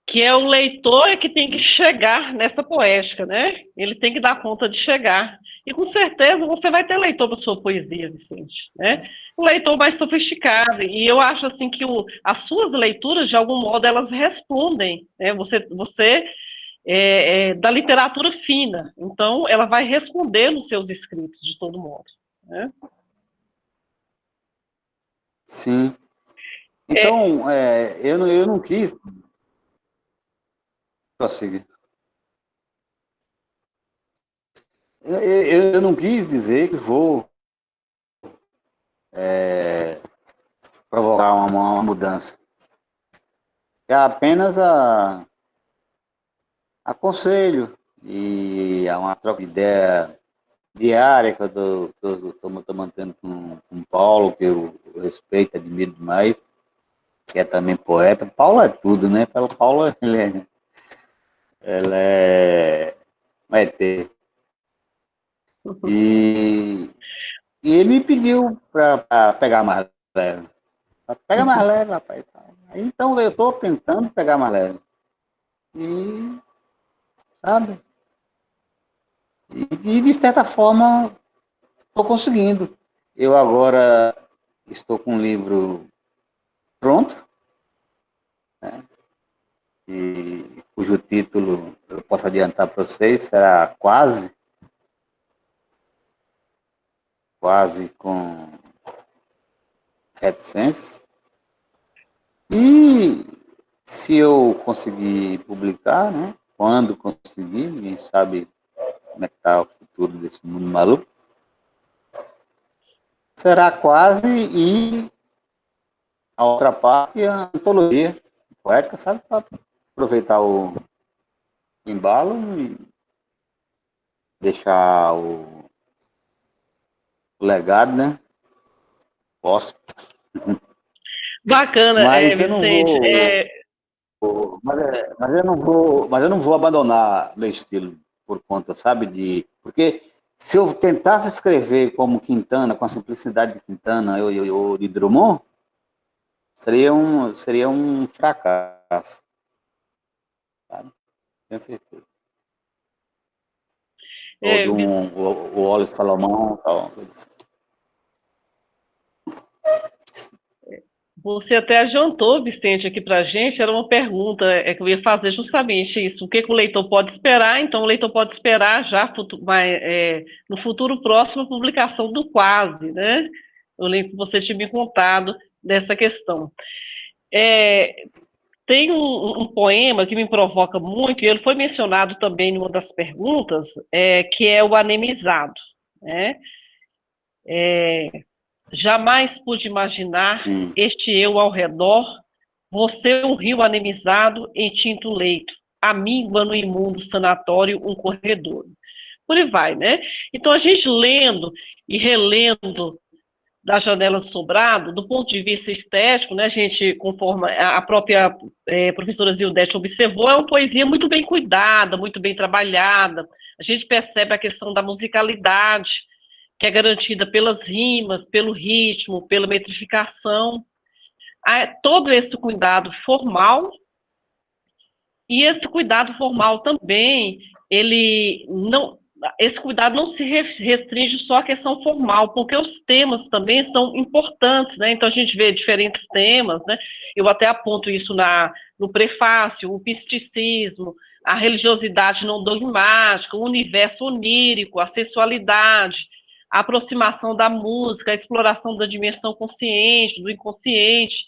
que é o leitor que tem que chegar nessa poética, né? Ele tem que dar conta de chegar. E com certeza você vai ter leitor para sua poesia, Vicente, né? Um leitor mais sofisticado. E eu acho assim que as suas leituras, de algum modo, elas respondem, né? Você da literatura fina. Então, ela vai responder nos seus escritos, de todo modo, né? Sim. Então, eu não quis prosseguir. Eu não quis dizer que vou provocar uma mudança. É apenas aconselho e é uma troca de ideia diária que eu estou mantendo com o Paulo, que eu respeito, admiro demais, que é também poeta. Paulo é tudo, né? Paulo, ele é um ET. E ele me pediu para pegar mais leve. Pega mais leve, rapaz. Então eu estou tentando pegar mais leve. E, sabe? E de certa forma, estou conseguindo. Eu agora estou com um livro pronto, né? E cujo título eu posso adiantar para vocês, será Quase com reticências. E se eu conseguir publicar, né? Quando conseguir, ninguém sabe como é que está o futuro desse mundo maluco, será quase e a outra parte a antologia poética, sabe? Para aproveitar o embalo e deixar o legado, né? Posso. Bacana, Mas eu Vicente. mas eu não vou abandonar meu estilo por conta, sabe, porque se eu tentasse escrever como Quintana, com a simplicidade de Quintana ou de Drummond, seria um fracasso, sabe? Tenho certeza. Ou de o Wallace Salomão, tal. Você até adiantou, Vicente, aqui para a gente, era uma pergunta que eu ia fazer justamente isso. O que o leitor pode esperar? Então, o leitor pode esperar já no futuro próximo a publicação do Quase, né? Eu lembro que você tinha me contado dessa questão. Tem um poema que me provoca muito, e ele foi mencionado também numa das perguntas, que é o Anemizado, né? Jamais pude imaginar Sim. este eu ao redor, você um rio anemizado em tinto leito, a míngua no imundo sanatório um corredor. Por aí vai, né? Então, a gente lendo e relendo da Janela do Sobrado, do ponto de vista estético, né, a gente, conforme a própria professora Zildete observou, é uma poesia muito bem cuidada, muito bem trabalhada. A gente percebe a questão da musicalidade, que é garantida pelas rimas, pelo ritmo, pela metrificação. Todo esse cuidado formal, e esse cuidado formal também, esse cuidado não se restringe só à questão formal, porque os temas também são importantes, né? Então a gente vê diferentes temas, né? Eu até aponto isso no prefácio, o misticismo, a religiosidade não dogmática, o universo onírico, a sexualidade, a aproximação da música, a exploração da dimensão consciente, do inconsciente.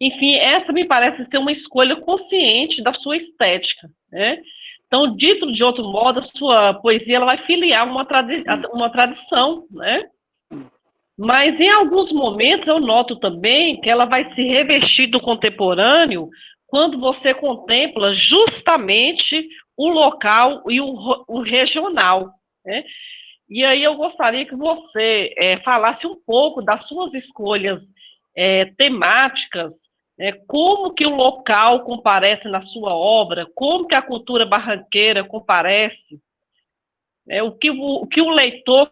Enfim, essa me parece ser uma escolha consciente da sua estética, né? Então, dito de outro modo, a sua poesia ela vai filiar uma tradição, né? Mas em alguns momentos eu noto também que ela vai se revestir do contemporâneo quando você contempla justamente o local e o regional, né? E aí eu gostaria que você falasse um pouco das suas escolhas temáticas, como que o local comparece na sua obra, como que a cultura barranqueira comparece, o que o leitor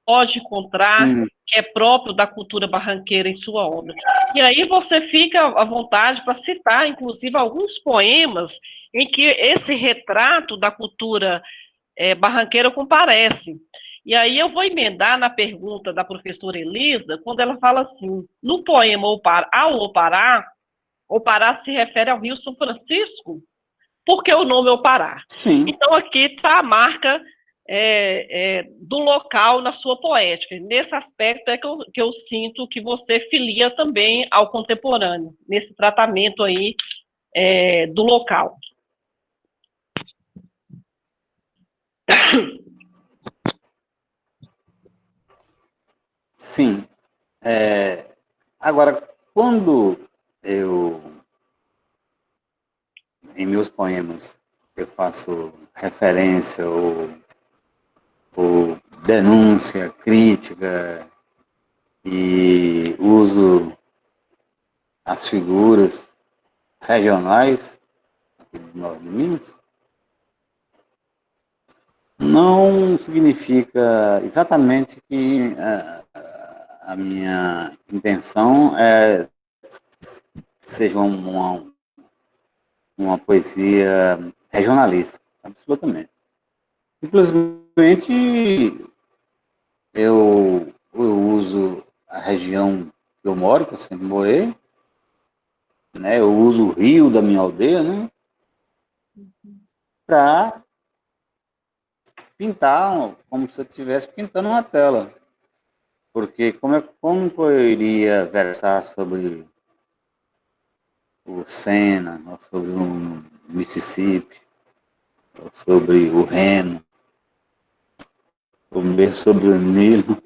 pode encontrar Hum, que é próprio da cultura barranqueira em sua obra. E aí você fica à vontade para citar, inclusive, alguns poemas em que esse retrato da cultura barranqueira comparece. E aí eu vou emendar na pergunta da professora Elisa, quando ela fala assim, no poema O Pará se refere ao Rio São Francisco, porque o nome é O Pará. sim, Então aqui está a marca do local na sua poética. Nesse aspecto é que eu sinto que você filia também ao contemporâneo, nesse tratamento aí do local. sim. Agora, quando eu, em meus poemas, eu faço referência ou denúncia, crítica, e uso as figuras regionais aqui do norte de Minas, não significa exatamente que a minha intenção é seja uma poesia regionalista, absolutamente. Simplesmente eu uso a região que eu moro, que eu sempre morei, né? Eu uso o rio da minha aldeia, né? Para pintar como se eu estivesse pintando uma tela. Porque como eu iria versar sobre o Sena, ou sobre o Mississippi, ou sobre o Reno, ou mesmo sobre o Nilo,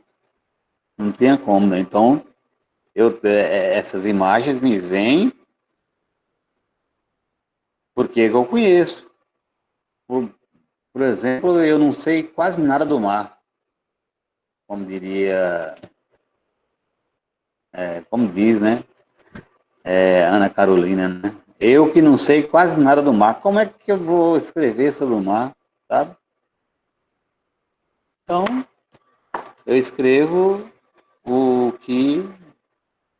não tinha como, né? Então, essas imagens me vêm porque eu conheço. Por, por exemplo, eu não sei quase nada do mar, como diria, como diz, né? Ana Carolina, né? Eu que não sei quase nada do mar, como é que eu vou escrever sobre o mar, sabe? Então, eu escrevo o que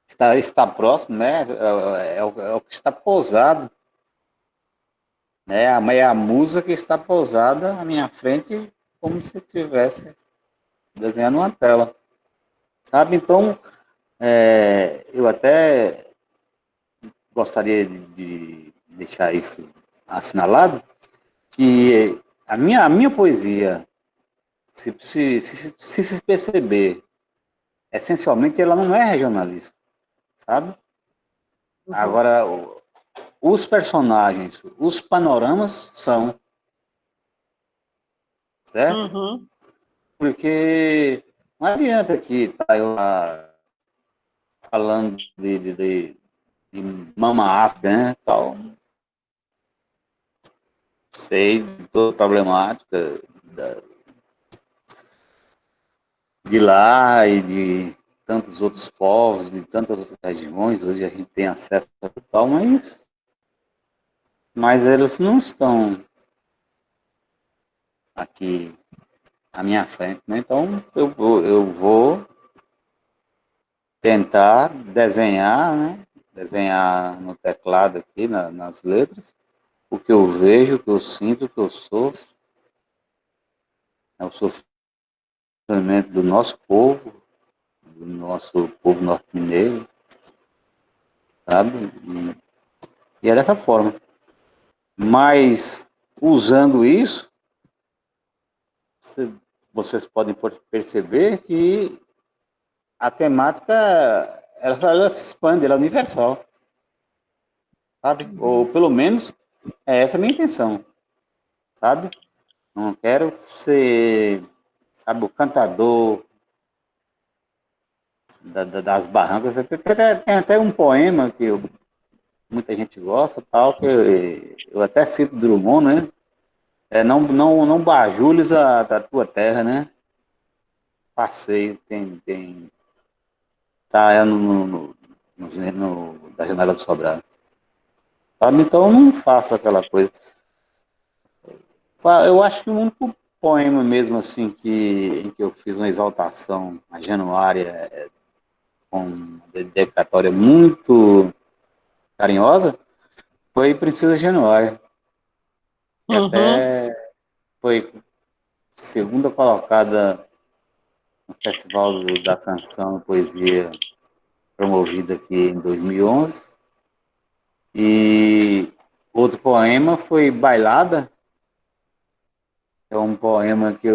está próximo, né? É o que está pousado, né? É a musa que está pousada à minha frente, como se estivesse desenhando uma tela, sabe? Então, eu até gostaria de deixar isso assinalado, que a minha poesia, se perceber, essencialmente ela não é regionalista, sabe? Uhum. Agora, os personagens, os panoramas são, certo? Uhum. Porque não adianta que tá eu lá falando de Mama África, né? Tal. Sei de toda a problemática de lá e de tantos outros povos, de tantas outras regiões. Hoje a gente tem acesso a tal, mas eles não estão aqui à minha frente, né? Então eu vou tentar desenhar, né? Desenhar no teclado aqui, nas letras, o que eu vejo, o que eu sinto, o que eu sofro, é o sofrimento do nosso povo norte-mineiro, sabe? E é dessa forma. Mas, usando isso, vocês podem perceber que a temática, ela se expande, ela é universal. sabe? Ou pelo menos essa é a minha intenção, sabe? Não quero ser, sabe, o cantador das barrancas. Tem até um poema que muita gente gosta, tal, que eu até cito Drummond, né? Não bajules da tua terra, né? Passeio, tá da janela do sobrado. Sabe? Então eu não faço aquela coisa. Eu acho que o único poema mesmo assim em que eu fiz uma exaltação a Januária com uma dedicatória muito carinhosa foi Princesa Januária. E Uhum. até foi segunda colocada no Festival da Canção e Poesia promovido aqui em 2011. E outro poema foi Bailada. É um poema que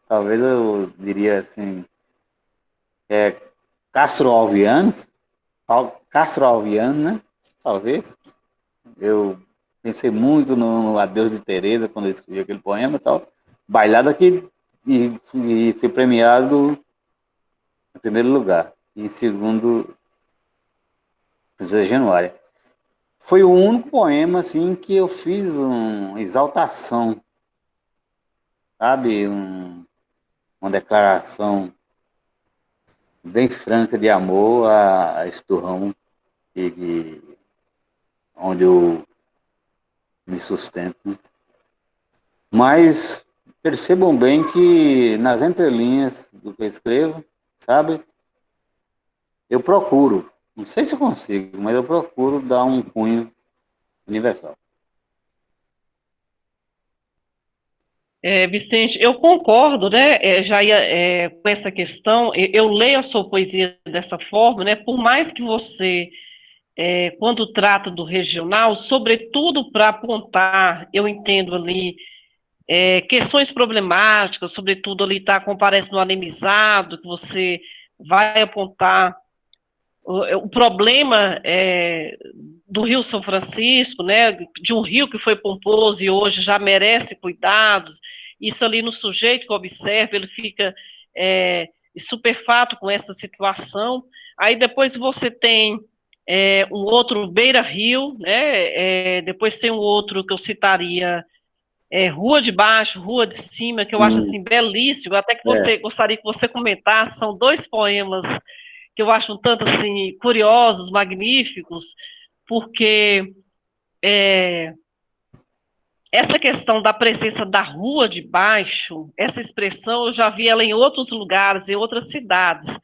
talvez eu diria assim, é Castro-Alviano, né? Talvez. Eu pensei muito no Adeus de Teresa quando eu escrevi aquele poema e tal. Bailada que e fui premiado em primeiro lugar. E em segundo, José Januário. Foi o único poema assim que eu fiz uma exaltação, sabe? Uma declaração bem franca de amor a Esturrão, onde eu me sustento. Mas percebam bem que nas entrelinhas do que eu escrevo, sabe? Eu procuro, não sei se eu consigo, mas eu procuro dar um cunho universal. Vicente, eu concordo, né? Já ia, com essa questão, eu leio a sua poesia dessa forma, né? Por mais que você, quando trata do regional, sobretudo para apontar, eu entendo ali, questões problemáticas, sobretudo ali tá, comparece no anemizado, que você vai apontar o problema do Rio São Francisco, né, de um rio que foi pomposo e hoje já merece cuidados, isso ali no sujeito que observa, ele fica estupefato com essa situação. Aí depois você tem um outro Beira-Rio, né, depois tem um outro que eu citaria, Rua de Baixo, Rua de Cima, que eu acho assim belíssimo, até que É, você gostaria que você comentasse, são dois poemas que eu acho um tanto assim curiosos, magníficos, porque essa questão da presença da rua de baixo, essa expressão eu já vi ela em outros lugares, em outras cidades.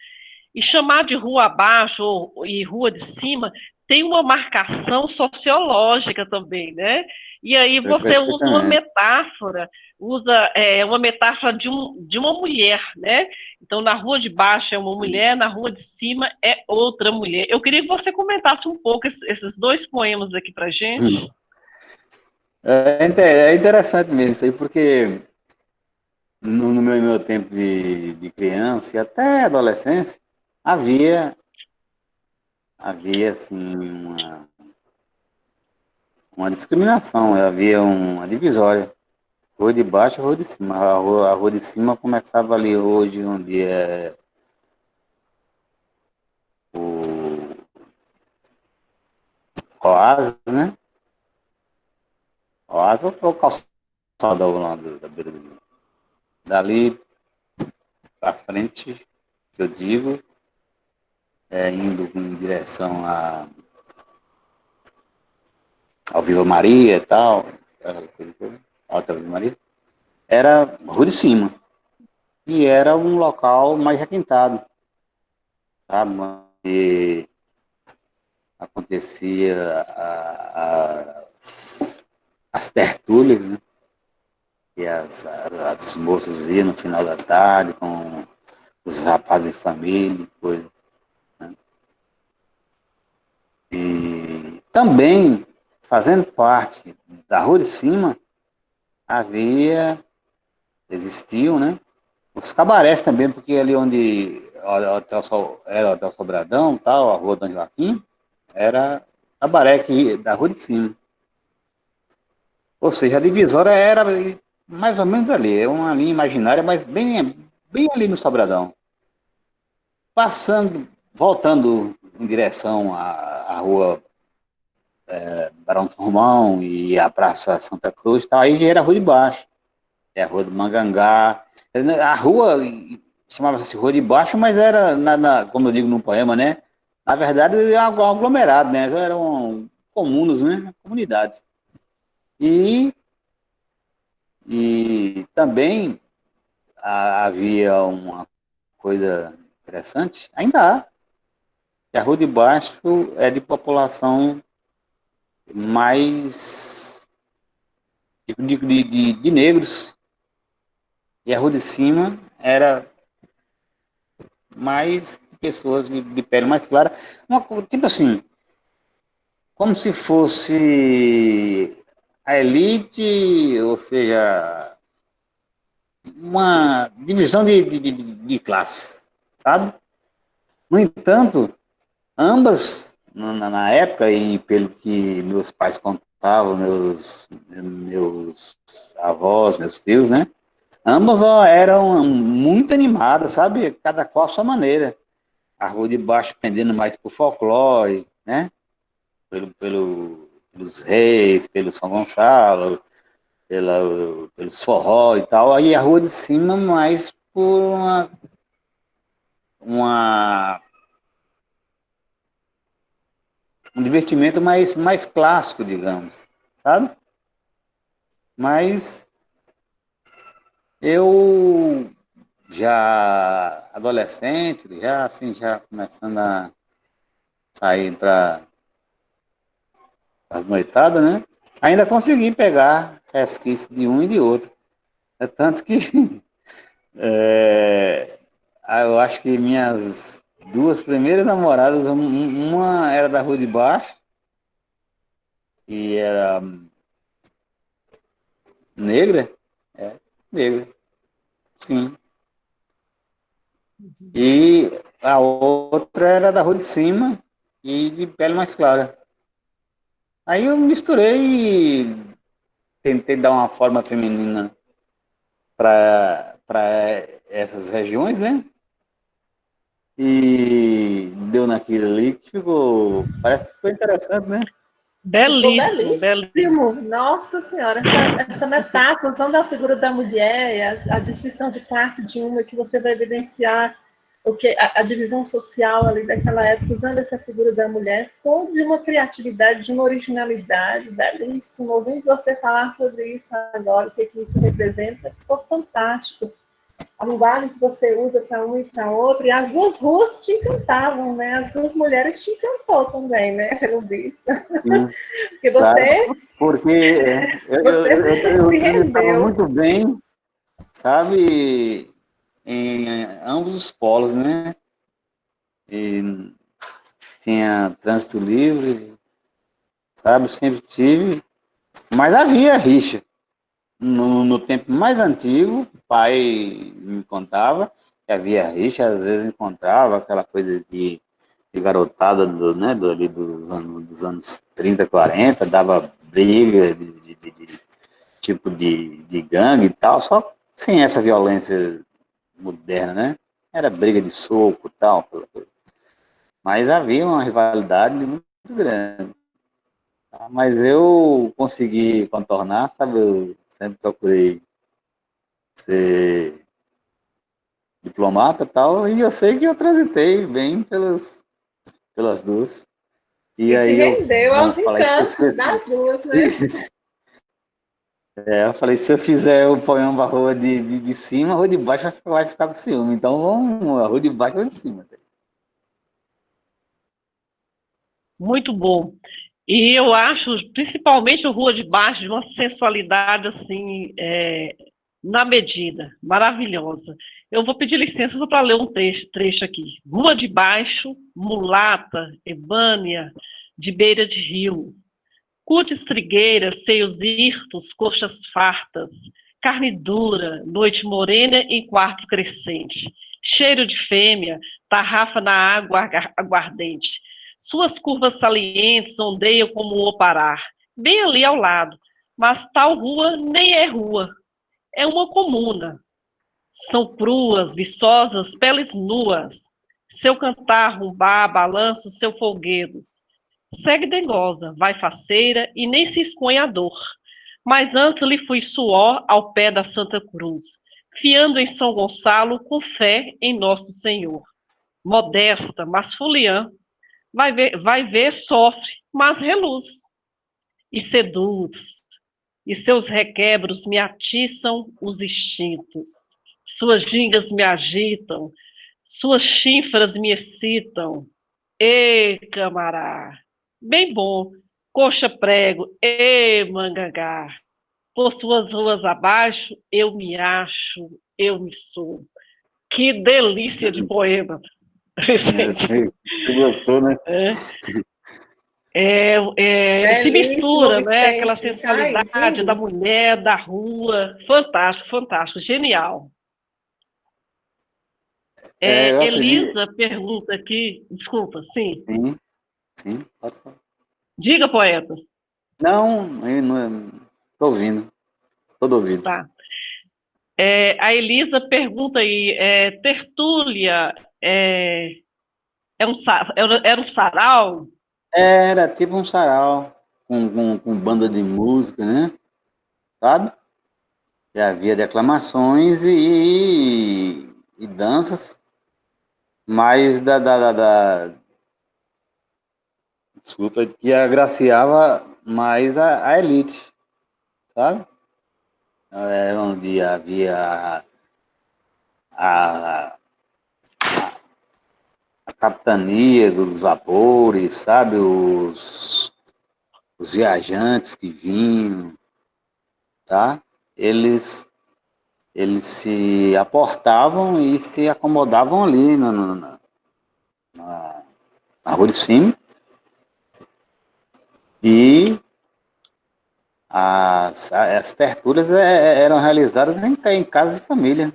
E chamar de rua abaixo e rua de cima tem uma marcação sociológica também, né? E aí você usa uma perfeitamente. metáfora, uma metáfora de uma mulher, né? Então, na rua de baixo é uma mulher, na rua de cima é outra mulher. Eu queria que você comentasse um pouco esses dois poemas aqui para gente. É interessante mesmo isso aí, porque no meu tempo de criança e até adolescência, havia, havia assim, uma discriminação, havia uma divisória. Rua de baixo e rua de cima. A rua de cima começava ali hoje, onde é o Oásis, né? Oásis é o calçadão lá da beira do rio. Dali para frente, que eu digo, indo em direção ao Viva Maria e tal, Alta Viva Maria, era Rua de Cima. E era um local mais requintado, sabe? E acontecia as tertúlias, né? E as moças iam no final da tarde com os rapazes em família, coisa. Né? E também, fazendo parte da Rua de Cima, existiam, né? Os cabarés também, porque ali onde era o Hotel Sobradão, tal, a Rua Dom Joaquim, era Tabaré, da Rua de Cima. Ou seja, a divisória era mais ou menos ali, é uma linha imaginária, mas bem ali no Sobradão. Voltando em direção à rua Barão de São Romão e à Praça Santa Cruz, tá, aí já era a Rua de Baixo, é a Rua do Mangangá. A rua chamava-se Rua de Baixo, mas era, como eu digo no poema, né? Na verdade, era um aglomerado, né? Eram comunas, né? Comunidades. E também havia uma coisa interessante, ainda há, que a Rua de Baixo é de população mais de negros, e a Rua de Cima era mais de pessoas de pele mais clara, tipo assim, como se fosse a elite, ou seja, uma divisão de classe, sabe? No entanto, ambas, na época, e pelo que meus pais contavam, meus avós, meus tios, né? Ambas eram muito animadas, sabe? Cada qual a sua maneira. A Rua de Baixo pendendo mais pro folclore, né? Pelos reis, pelo São Gonçalo, pelos forró e tal. Aí a Rua de Cima mais por uma um divertimento mais clássico, digamos, sabe? Mas eu já adolescente, já assim, já começando a sair para as noitadas, né? Ainda consegui pegar resquício de um e de outro. É tanto que eu acho que minhas duas primeiras namoradas, uma era da Rua de Baixo, e era negra, negra, sim. E a outra era da Rua de Cima e de pele mais clara. Aí eu misturei e tentei dar uma forma feminina para essas regiões, né? E deu naquilo ali que parece que ficou interessante, né? Ficou Belíssimo, belíssimo. belíssimo. Nossa Senhora, essa metáfora, usando a figura da mulher, a distinção de classe de uma, que você vai evidenciar a divisão social ali daquela época, usando essa figura da mulher, ficou de uma criatividade, de uma originalidade belíssima. Ouvindo você falar sobre isso agora, o que isso representa, ficou fantástico. A linguagem que você usa para um e para outro, e as duas ruas te encantavam, né? As duas mulheres te encantou também, né, pelo visto. Porque Claro, você, porque eu se transitava rendeu. muito bem, sabe, em ambos os polos, né? E tinha trânsito livre, sabe, sempre tive, mas havia rixa. No tempo mais antigo, o pai me contava que havia rixa, às vezes encontrava aquela coisa de garotada né, dos anos 30, 40, dava briga tipo de gangue e tal, só sem essa violência moderna, né? Era briga de soco e tal. Mas havia uma rivalidade muito grande. Mas eu consegui contornar, sabe? Eu sempre procurei ser diplomata e tal, e eu sei que eu transitei bem pelas duas. E E se aí rendeu aos falei, encantos das duas, né? eu falei, se eu fizer o poema a rua de cima, a rua de baixo vai ficar com ciúme. Então vamos, a rua de baixo e a rua de cima. Muito bom. E eu acho, principalmente o Rua de Baixo, de uma sensualidade assim, na medida, maravilhosa. Eu vou pedir licença só para ler um trecho aqui. Rua de Baixo, mulata, ebânia, de beira de rio. Cutes trigueiras, seios hirtos, coxas fartas, carne dura, noite morena em quarto crescente. Cheiro de fêmea, tarrafa na água aguardente. Suas curvas salientes ondeiam como o Oparar, bem ali ao lado, mas tal rua nem é rua, é uma comuna. São pruas, viçosas, peles nuas. Seu cantar, rumbar, balança os seus folguedos. Segue dengosa, vai faceira e nem se expõe à dor. Mas antes lhe fui suor ao pé da Santa Cruz, fiando em São Gonçalo com fé em Nosso Senhor. Modesta, mas fuliã, vai ver, sofre, mas reluz. E seduz, e seus requebros me atiçam os instintos. Suas gingas me agitam, suas chínfaras me excitam. Ê, camará, bem bom, coxa prego, ê, mangangá. Por suas ruas abaixo, eu me acho, eu me sou. Que delícia de poema, Vicente. Você gostou, né? Se Belíssimo, mistura, né? Aquela Vicente. Ai, sensualidade da lindo. mulher, da rua. Fantástico, fantástico, genial. Eu acredito. Elisa pergunta aqui, desculpa, sim. Sim, sim, pode falar. Diga, poeta. Não, eu não estou ouvindo, todo ouvido. Tá. A Elisa pergunta aí, Tertúlia era um sarau? Era tipo um sarau com banda de música, né? Sabe? Já havia declamações e danças, mas desculpa, que agraciava mais a elite, sabe? Era onde havia a, a capitania dos vapores, sabe? Os viajantes que vinham, tá? Eles se aportavam e se acomodavam ali na Rua de Cima. E as tertúlias eram realizadas em casas de família.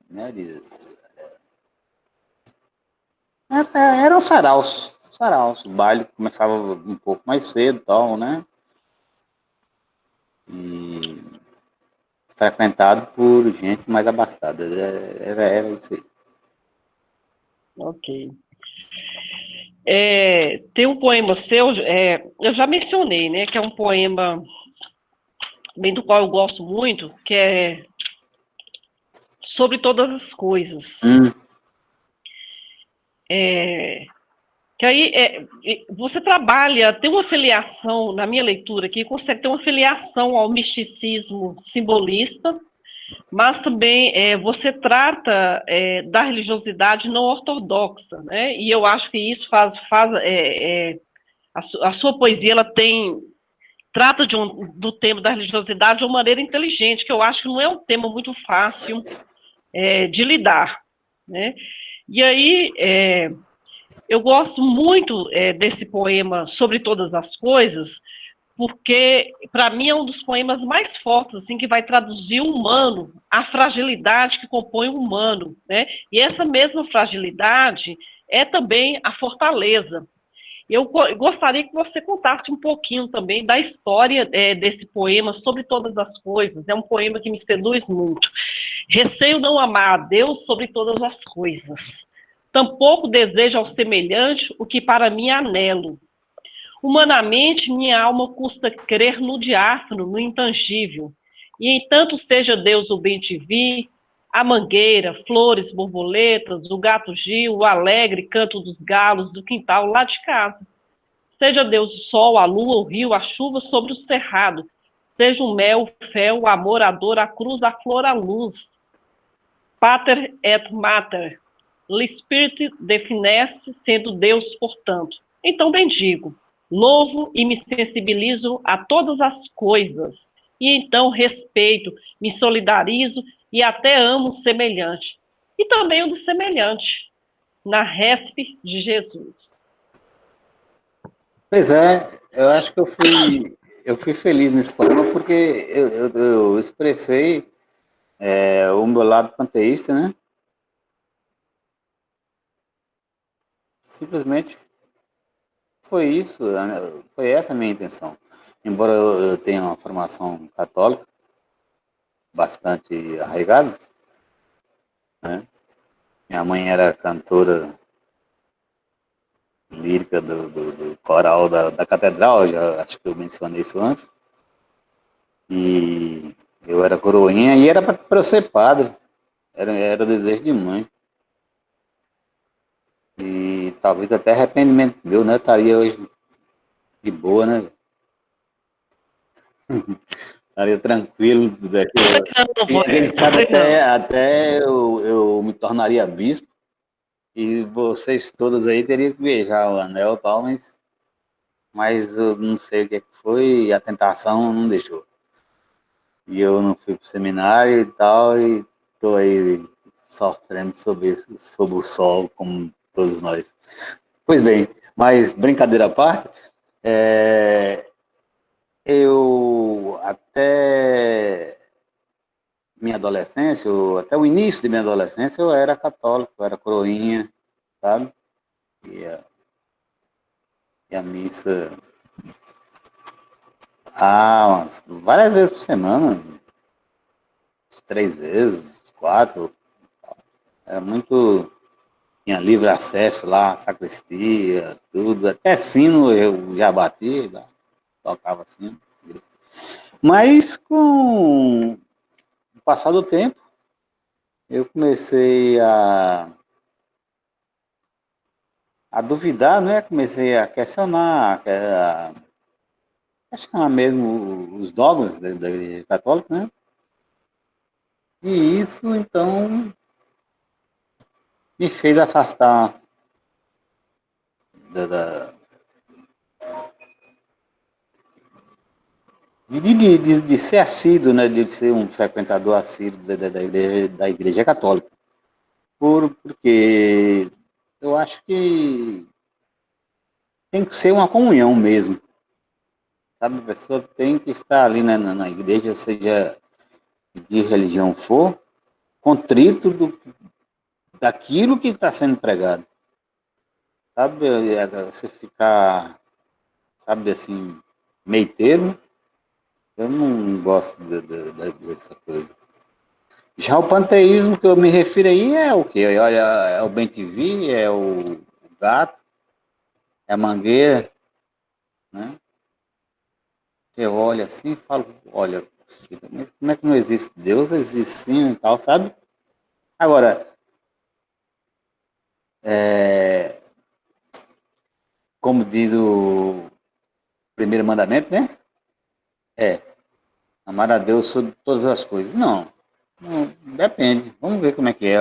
Né? Eram saraus. O baile começava um pouco mais cedo, tal, né? E frequentado por gente mais abastada. Era isso aí. Ok. Tem um poema seu, eu já mencionei, né? Que é um poema bem do qual eu gosto muito, que é Sobre Todas as Coisas. Que aí você trabalha, tem uma filiação, na minha leitura aqui, consegue ter uma filiação ao misticismo simbolista, mas também você trata da religiosidade não ortodoxa, né? E eu acho que isso a sua poesia ela trata do tema da religiosidade de uma maneira inteligente, que eu acho que não é um tema muito fácil de lidar, né? E aí eu gosto muito desse poema Sobre Todas as Coisas, porque para mim é um dos poemas mais fortes, assim, que vai traduzir o humano, a fragilidade que compõe o humano, né? E essa mesma fragilidade é também a fortaleza. Eu gostaria que você contasse um pouquinho também da história desse poema Sobre Todas as Coisas. É um poema que me seduz muito. Receio não amar a Deus sobre todas as coisas. Tampouco desejo ao semelhante o que para mim anelo. Humanamente, minha alma custa crer no diáfano, no intangível. E entanto seja Deus o bem-te-vi, a mangueira, flores, borboletas, o gato Gil, o alegre canto dos galos do quintal lá de casa. Seja Deus o sol, a lua, o rio, a chuva sobre o cerrado. Seja o mel, o fel, o amor, a dor, a cruz, a flor, a luz. Pater et mater. L'esprit definece sendo Deus, portanto. Então bendigo, louvo e me sensibilizo a todas as coisas. E então respeito, me solidarizo e até amo o semelhante. E também o do semelhante, na respe de Jesus. Pois é, eu acho que eu fui feliz nesse poema porque eu expressei o meu lado panteísta, né? Simplesmente foi isso, foi essa a minha intenção. Embora eu tenha uma formação católica bastante arraigada, né? Minha mãe era cantora lírica do coral da catedral, já acho que eu mencionei isso antes. E eu era coroinha e era para eu ser padre. Era desejo de mãe. E talvez até arrependimento meu, né? Estaria hoje de boa, né? Estaria tranquilo daqui. Quem sabe até eu me tornaria bispo e vocês todos aí teriam que beijar o anel e tal, mas eu não sei o que foi e a tentação não deixou. E eu não fui pro seminário e tal, e tô aí sofrendo sob o sol, como todos nós. Pois bem, mas brincadeira à parte, eu até minha adolescência, até o início de minha adolescência, eu era católico, eu era coroinha, sabe? E a missa várias vezes por semana, 3 vezes, 4. Era muito. Tinha livre acesso lá, sacristia, tudo. Até sino eu já bati, já tocava sino. Mas com o passar do tempo, eu comecei a duvidar, né? Comecei a questionar mesmo os dogmas da Igreja Católica, né? E isso, então, me fez afastar de ser assíduo, né? De ser um frequentador assíduo da igreja Católica. Porque eu acho que tem que ser uma comunhão mesmo. Sabe, a pessoa tem que estar ali na igreja, seja de religião for, contrito daquilo que está sendo pregado. Sabe, você ficar, sabe, assim, meio termo, eu não gosto dessa coisa. Já o panteísmo que eu me refiro aí é o quê? Olha, é o bem-te-vi, é o gato, é a mangueira, né? Eu olho assim e falo, olha, como é que não existe Deus? Existe sim e tal, sabe? Agora, como diz o primeiro mandamento, né? Amar a Deus sobre todas as coisas. Não, depende. Vamos ver como é que é.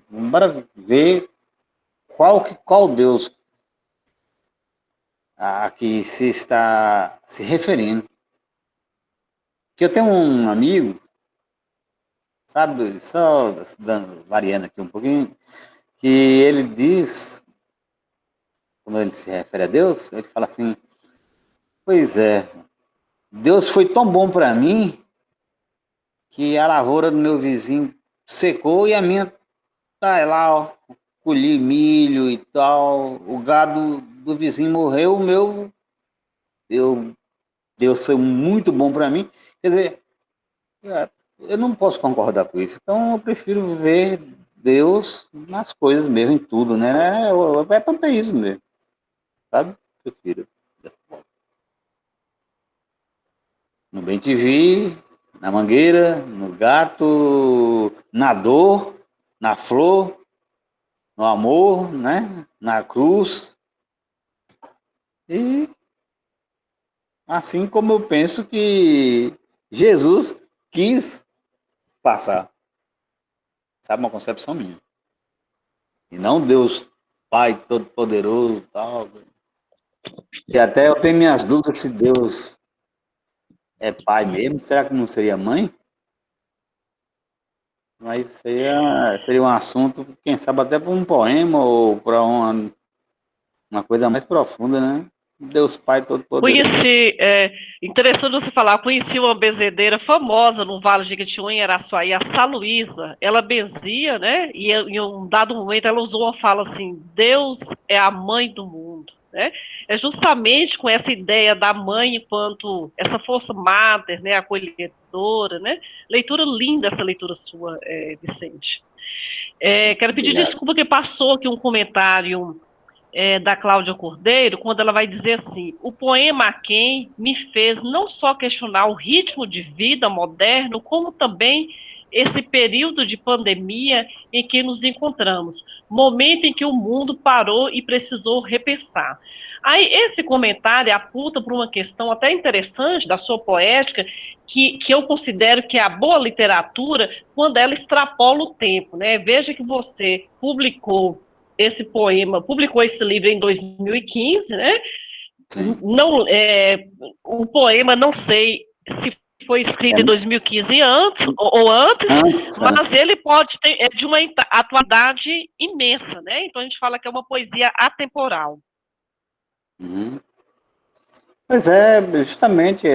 Vamos ver qual Deus a que se está se referindo. Que eu tenho um amigo, sabe, só variando aqui um pouquinho, que ele diz, quando ele se refere a Deus, ele fala assim, pois é, Deus foi tão bom para mim que a lavoura do meu vizinho secou e a minha tá lá, ó, colhi milho e tal, o gado do vizinho morreu, o meu, Deus foi muito bom para mim. Quer dizer, eu não posso concordar com isso. Então eu prefiro ver Deus nas coisas mesmo, em tudo, né? É panteísmo mesmo, sabe? Prefiro dessa forma. No bem-te-vi, na mangueira, no gato, na dor, na flor, no amor, né? Na cruz. E assim como eu penso que Jesus quis passar. Sabe, uma concepção minha. E não Deus Pai Todo-Poderoso e tal. E até eu tenho minhas dúvidas se Deus é pai mesmo. Será que não seria mãe? Mas isso aí seria um assunto, quem sabe até para um poema ou para uma coisa mais profunda, né? Deus Pai Todo-Poderoso. Interessante você falar, conheci uma benzedeira famosa no Vale de Jequitinhonha, em Araçuaí, a Saluísa. Ela benzia, né? E em um dado momento ela usou uma fala assim: Deus é a mãe do mundo. né? É justamente com essa ideia da mãe enquanto essa força mater, né, acolhedora, né? Leitura linda essa leitura sua, Vicente. Quero pedir Obrigado. desculpa que passou aqui um comentário da Cláudia Cordeiro, quando ela vai dizer assim: o poema Aquém me fez não só questionar o ritmo de vida moderno, como também esse período de pandemia em que nos encontramos, momento em que o mundo parou e precisou repensar. Aí esse comentário aponta para uma questão até interessante da sua poética, que eu considero que é a boa literatura quando ela extrapola o tempo, né? Veja que você publicou esse poema, publicou esse livro em 2015, né? Sim. Não, o poema, não sei se foi escrito em 2015 ou antes, mas ele pode ter de uma atualidade imensa, né? Então a gente fala que é uma poesia atemporal. Uhum. Pois é, justamente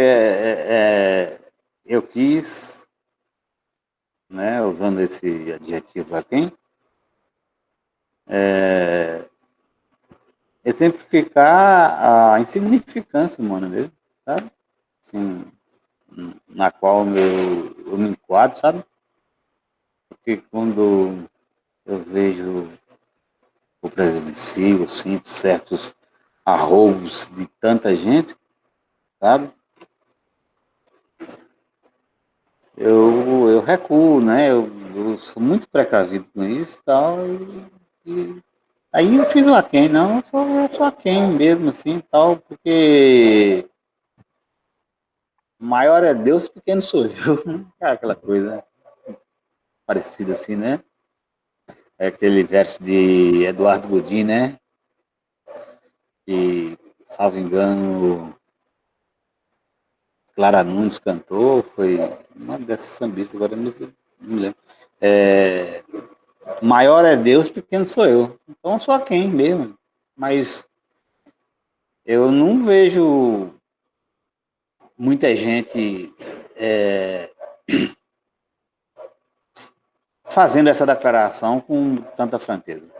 eu quis, né, usando esse adjetivo aqui, exemplificar a insignificância humana mesmo, sabe? Assim, na qual eu me enquadro, sabe? Porque quando eu vejo o presencial, eu sinto certos arroubos de tanta gente, sabe? Eu recuo, né? Eu sou muito precavido com isso e tal, e aí eu fiz o Aquém, não, eu sou Aquém mesmo, assim, tal, porque maior é Deus, pequeno sou eu, é aquela coisa parecida assim, né? É aquele verso de Eduardo Godin, né? Que, salvo engano, Clara Nunes cantou, foi uma dessas sambistas, agora não me lembro. Maior é Deus, pequeno sou eu. Então eu sou Aquém mesmo. Mas eu não vejo muita gente fazendo essa declaração com tanta franqueza.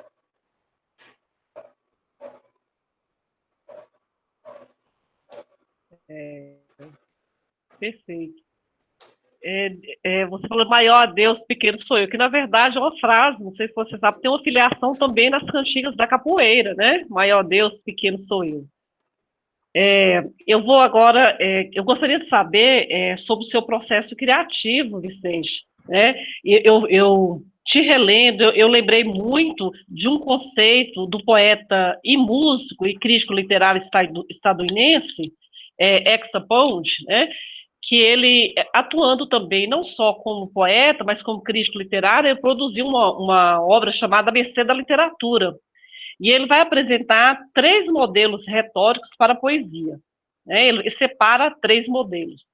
Perfeito. Você falou maior a Deus, pequeno sou eu, que na verdade é uma frase, não sei se você sabe, tem uma filiação também nas cantigas da capoeira, né? Maior a Deus, pequeno sou eu. Eu vou agora, eu gostaria de saber sobre o seu processo criativo, Vicente, né? Eu te relendo, eu lembrei muito de um conceito do poeta e músico e crítico literário estadunidense, Exa Pound, né? Que ele, atuando também não só como poeta, mas como crítico literário, ele produziu uma obra chamada ABC da Literatura. E ele vai apresentar 3 modelos retóricos para a poesia, né? Ele separa 3 modelos.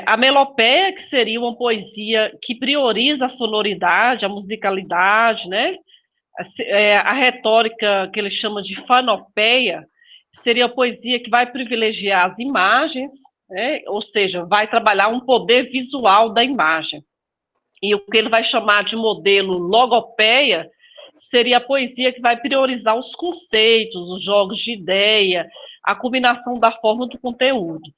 A melopeia, que seria uma poesia que prioriza a sonoridade, a musicalidade, né? A retórica, que ele chama de fanopeia, seria a poesia que vai privilegiar as imagens, né? Ou seja, vai trabalhar um poder visual da imagem. E o que ele vai chamar de modelo logopeia seria a poesia que vai priorizar os conceitos, os jogos de ideia, a combinação da forma do conteúdo.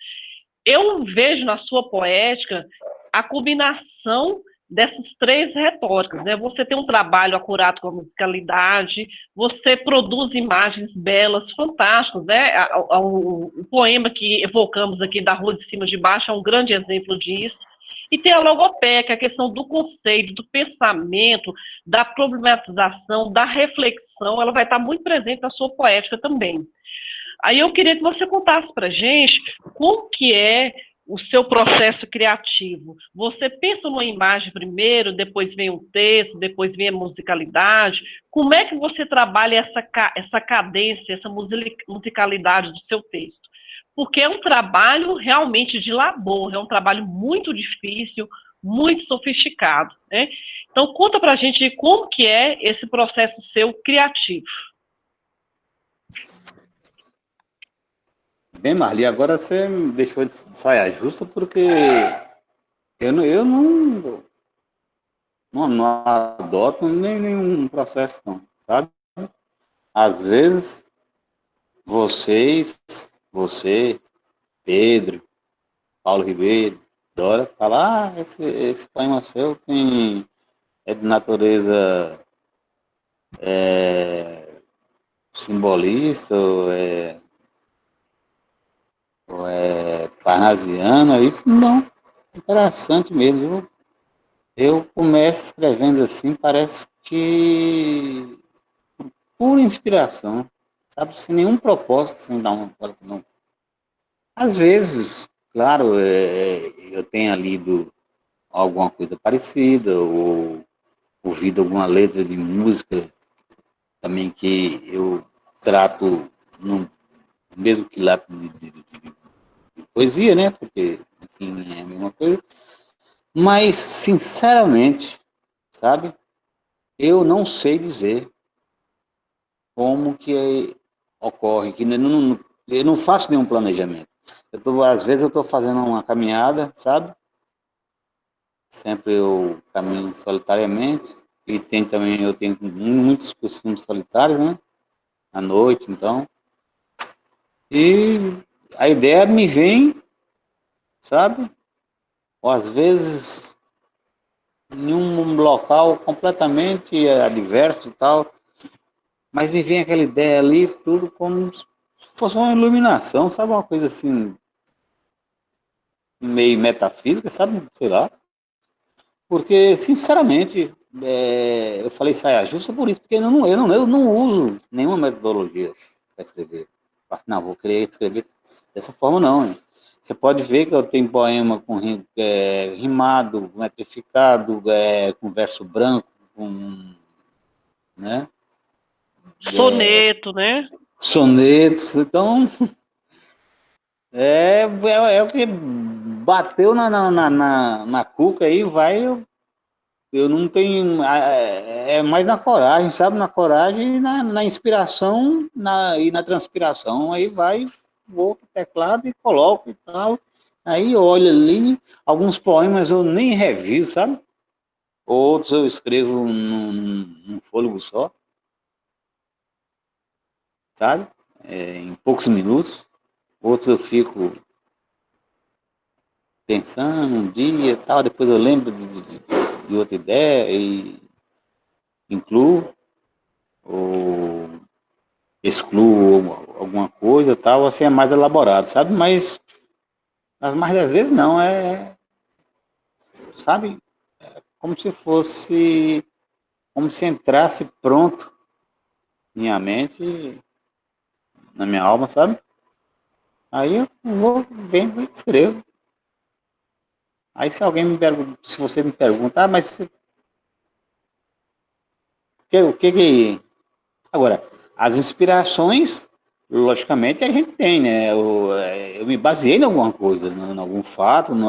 Eu vejo na sua poética a combinação dessas 3 retóricas, né? Você tem um trabalho acurado com a musicalidade, você produz imagens belas, fantásticas, né? O poema que evocamos aqui da Rua de Cima de Baixo é um grande exemplo disso. E tem a logopeia, que é a questão do conceito, do pensamento, da problematização, da reflexão, ela vai estar muito presente na sua poética também. Aí eu queria que você contasse para a gente como que é o seu processo criativo. Você pensa numa imagem primeiro, depois vem o texto, depois vem a musicalidade. Como é que você trabalha essa cadência, essa musicalidade do seu texto? Porque é um trabalho realmente de labor, é um trabalho muito difícil, muito sofisticado, né? Então conta para a gente como que é esse processo seu criativo. Bem, Marli, agora você me deixou de saia justa porque eu não adoto nenhum processo, não, sabe? às vezes, você, Pedro, Paulo Ribeiro, Dora, fala, esse poema seu é de natureza simbolista, ou é parnasiano, isso não, interessante mesmo, viu? Eu começo escrevendo assim, parece que pura inspiração, sabe, sem nenhum propósito, sem dar uma, não. Às vezes, claro, eu tenho lido alguma coisa parecida, ou ouvido alguma letra de música também que eu trato, no, mesmo que lá de poesia, né? Porque, enfim, é a mesma coisa. Mas, sinceramente, sabe, eu não sei dizer como que ocorre, que eu não faço nenhum planejamento. Às vezes eu estou fazendo uma caminhada, sabe? Sempre eu caminho solitariamente, e eu tenho muitos costumes solitários, né? À noite, então. E a ideia me vem, sabe? Ou às vezes em um local completamente adverso e tal, mas me vem aquela ideia ali, tudo como se fosse uma iluminação, sabe? Uma coisa assim, meio metafísica, sabe? Sei lá. Porque, sinceramente, eu falei saia justa por isso, porque eu não uso nenhuma metodologia para escrever. Não, vou querer escrever dessa forma, não. Hein? Você pode ver que eu tenho poema com rimado, metrificado, com verso branco, com, né, Soneto, né? sonetos. Então, é o que bateu na cuca aí, vai. Eu não tenho. É mais na coragem, sabe? Na coragem, na inspiração e na transpiração. Aí vou pro teclado e coloco e tal. Aí olha ali, alguns poemas eu nem reviso, sabe? Outros eu escrevo num fôlego só, sabe? Em poucos minutos. Outros eu fico pensando um dia e tal, depois eu lembro de outra ideia e incluo. Ou excluo alguma coisa, tal, assim é mais elaborado, sabe? Mas as mais das vezes não, sabe? Como se fosse, como se entrasse pronto na minha mente, na minha alma, sabe? Aí eu venho e escrevo. Aí se alguém me pergunta, se você me pergunta, mas o que Agora, as inspirações, logicamente, a gente tem, né? Eu me baseei em alguma coisa, em algum fato, em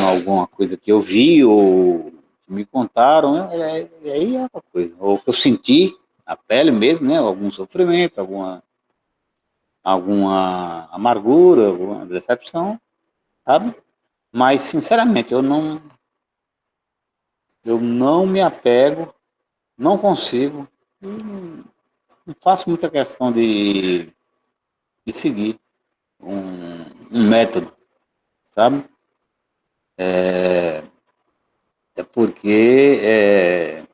alguma coisa que eu vi ou que me contaram, né? E aí é outra coisa. Ou que eu senti na pele mesmo, né? Algum sofrimento, alguma amargura, alguma decepção, sabe? Mas, sinceramente, eu não me apego, não consigo, não faço muita questão de seguir um método, sabe? É porque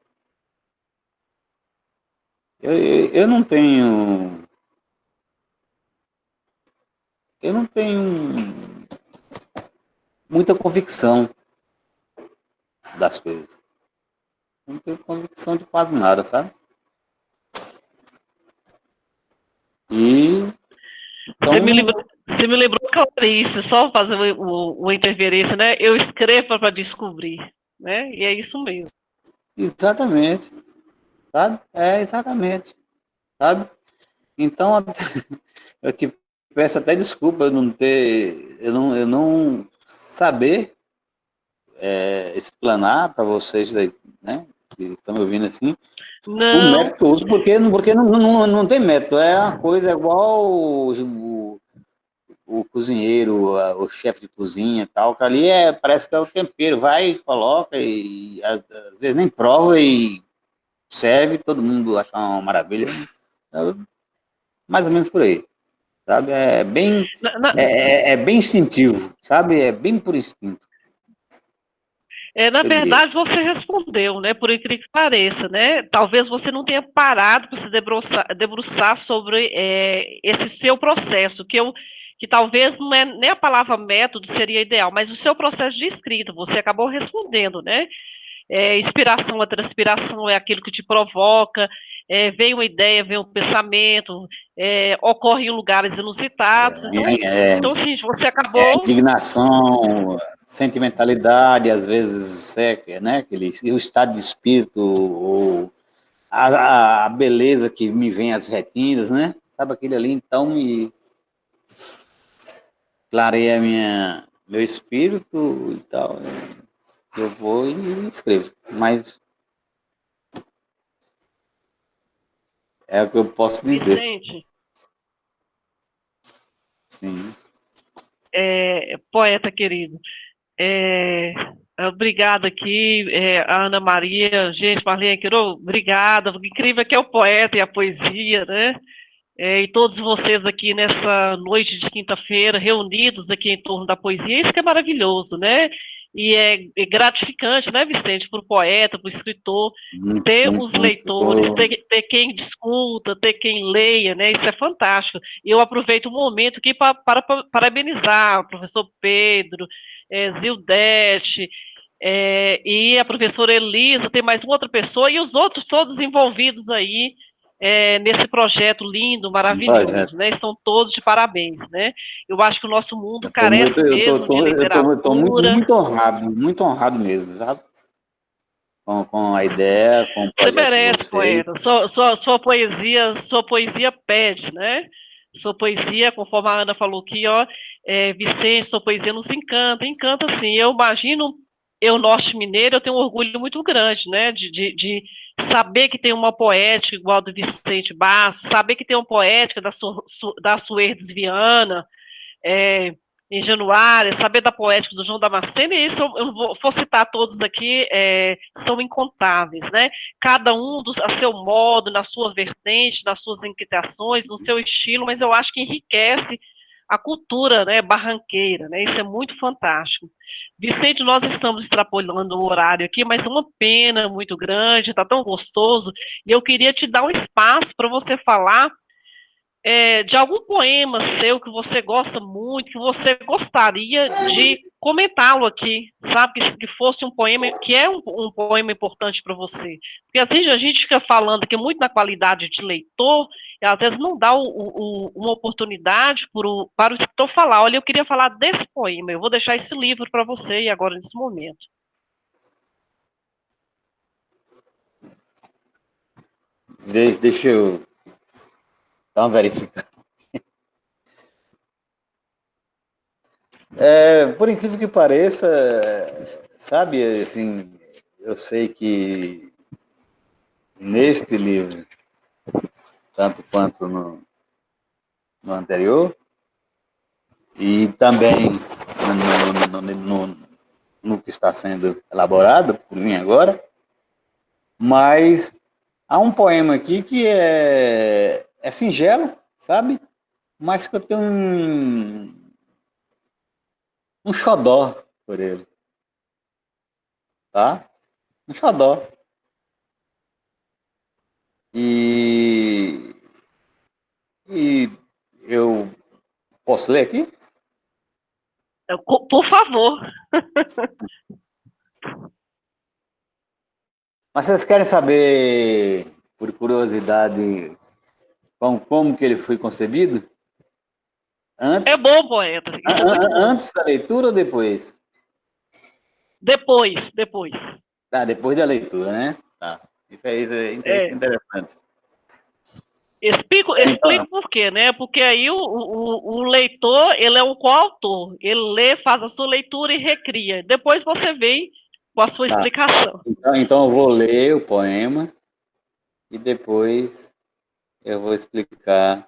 eu não tenho, eu não tenho muita convicção das coisas. Não tenho convicção de quase nada, sabe? E Você me então, lembrou, você me lembrou Clarice, só fazer uma interferência, né? Eu escrevo para descobrir, né? E é isso mesmo. exatamente, sabe? Exatamente, sabe? Então, eu te peço até desculpa eu não saber explanar para vocês, né, que estão me ouvindo assim, o Não, método que eu uso, porque não tem método, é uma coisa igual o cozinheiro, o chefe de cozinha e tal, que ali parece que é o tempero, vai, coloca e às vezes nem prova e serve, todo mundo acha uma maravilha. Mais ou menos por aí, sabe? É bem instintivo, sabe? É bem por instinto. Na Eu diria. verdade, você respondeu, né? Por incrível que pareça, né? Talvez você não tenha parado para se debruçar sobre esse seu processo, que talvez não é nem a palavra método seria ideal, mas o seu processo de escrita, você acabou respondendo, né? Inspiração, a transpiração é aquilo que te provoca, vem uma ideia, vem um pensamento, ocorre em lugares inusitados. Então assim, você acabou. Indignação, sentimentalidade, às vezes, né? O estado de espírito, ou a beleza que me vem às retinas, né? Sabe aquele ali, então, me clareia meu espírito e tal. Eu vou e escrevo. Mas é o que eu posso dizer. Vicente, Sim. poeta querido, obrigada aqui, a Ana Maria, gente, Marlene Queiroz, obrigada, incrível que é o poeta e a poesia, né? E todos vocês aqui nessa noite de quinta-feira, reunidos aqui em torno da poesia, isso que é maravilhoso, né? E é gratificante, né, Vicente, para o poeta, para o escritor, ter os leitores, ter quem discuta, ter quem leia, né? Isso é fantástico. E eu aproveito o momento aqui para parabenizar o professor Pedro, Zildete, e a professora Elisa, tem mais uma outra pessoa, e os outros todos envolvidos aí, nesse projeto lindo, maravilhoso, né? Estão todos de parabéns, né? Eu acho que o nosso mundo carece mesmo de literatura. Muito honrado mesmo, sabe? Com a ideia, com o Você projeto de merece, vocês. poeta. Sua poesia pede, né? Sua poesia, conforme a Ana falou aqui, ó, Vicente, sua poesia nos encanta sim. Eu imagino, eu norte mineiro, eu tenho um orgulho muito grande, né, de saber que tem uma poética igual a do Vicente Basso, saber que tem uma poética da Suertes Viana, em Januária, saber da poética do João Damasceno, e isso eu vou citar todos aqui, são incontáveis, né? Cada um a seu modo, na sua vertente, nas suas inquietações, no seu estilo, mas eu acho que enriquece a cultura, né, barranqueira, né? Isso é muito fantástico. Vicente, nós estamos extrapolando o horário aqui, mas é uma pena muito grande, está tão gostoso, e eu queria te dar um espaço para você falar de algum poema seu que você gosta muito, que você gostaria de comentá-lo aqui, sabe? Que fosse um poema, que é um poema importante para você. Porque assim a gente fica falando aqui muito na qualidade de leitor, e às vezes não dá uma oportunidade para o escritor falar, olha, eu queria falar desse poema, eu vou deixar esse livro para você e agora nesse momento. Deixa eu dar uma verificada. Por incrível que pareça, sabe, assim, eu sei que neste livro, tanto quanto no anterior, e também no que está sendo elaborado por mim agora, mas há um poema aqui que é singelo, sabe? Mas que eu tenho um xodó por ele, tá? Um xodó. E eu posso ler aqui? Por favor. Mas vocês querem saber, por curiosidade, como que ele foi concebido? É Antes, bom, poeta. Isso é muito bom. antes da leitura ou depois? Depois. Tá, depois da leitura, né? Tá. Isso é interessante. Explico Então, por quê, né? Porque aí o leitor, ele é um coautor. Ele lê, faz a sua leitura e recria. Depois você vem com a sua tá. explicação. Então eu vou ler o poema e depois eu vou explicar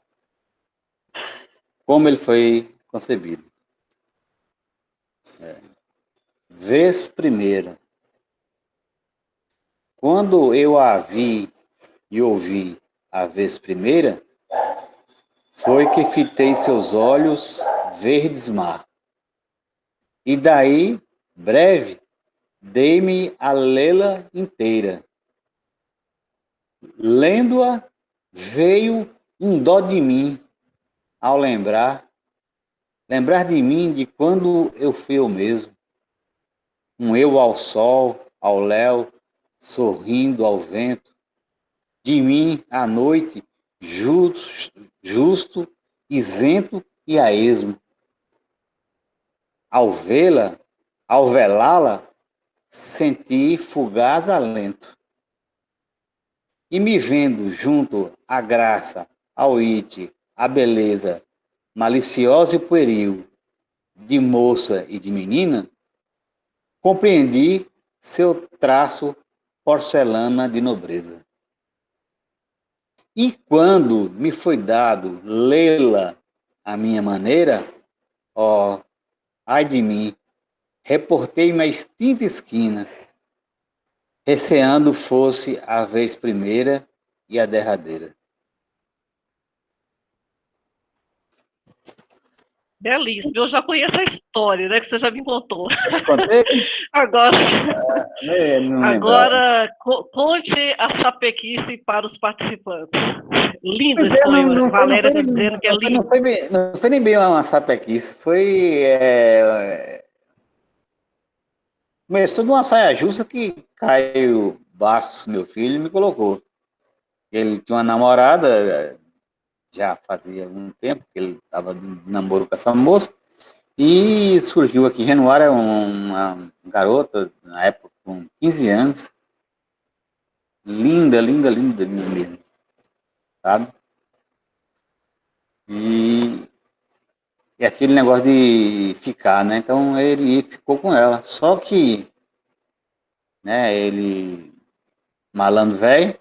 como ele foi concebido. Vez primeira. Quando eu a vi e ouvi a vez primeira, foi que fitei seus olhos verdes mar. E daí, breve, dei-me a lê-la inteira. Lendo-a, veio um dó de mim, ao lembrar de mim de quando eu fui eu mesmo. Um eu ao sol, ao léu, sorrindo ao vento. De mim, à noite, justo, isento e a esmo. Ao vê-la, ao velá-la, senti fugaz alento. E me vendo junto à graça, ao ite, à beleza, maliciosa e pueril, de moça e de menina, compreendi seu traço porcelana de nobreza. E quando me foi dado lê-la à minha maneira, ó, ai de mim, reportei-me à extinta esquina, receando fosse a vez primeira e a derradeira. Belíssimo. Eu já conheço a história, né? Que você já me contou. Contei? Agora, Não agora conte a sapequice para os participantes. Lindo pois esse é, poema. A Valéria está dizendo que é lindo. não foi nem bem uma sapequice, foi... começou de uma saia justa que Caio Bastos, meu filho, me colocou. Ele tinha uma namorada, já fazia algum tempo que ele estava de namoro com essa moça, e surgiu aqui em Januário uma garota, na época, com 15 anos, linda, linda, linda, linda mesmo, sabe? E aquele negócio de ficar, né? Então ele ficou com ela. Só que, né, ele, malandro velho,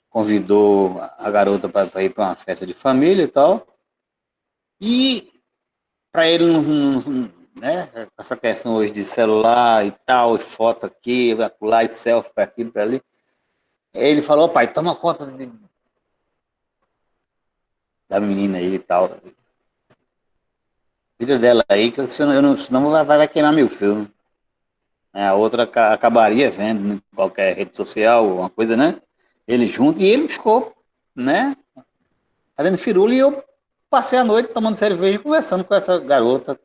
convidou a garota para ir para uma festa de família e tal. E para ele né, essa questão hoje de celular e tal, e foto aqui, vai pular, e selfie para aquilo, para ali. Ele falou, pai, toma conta da menina aí e tal. Cuida dela aí, que senão vai queimar meu filme. A outra acabaria vendo em qualquer rede social, uma coisa, né? Ele junto, e ele ficou, né? Fazendo firula, e eu passei a noite tomando cerveja e conversando com essa garota,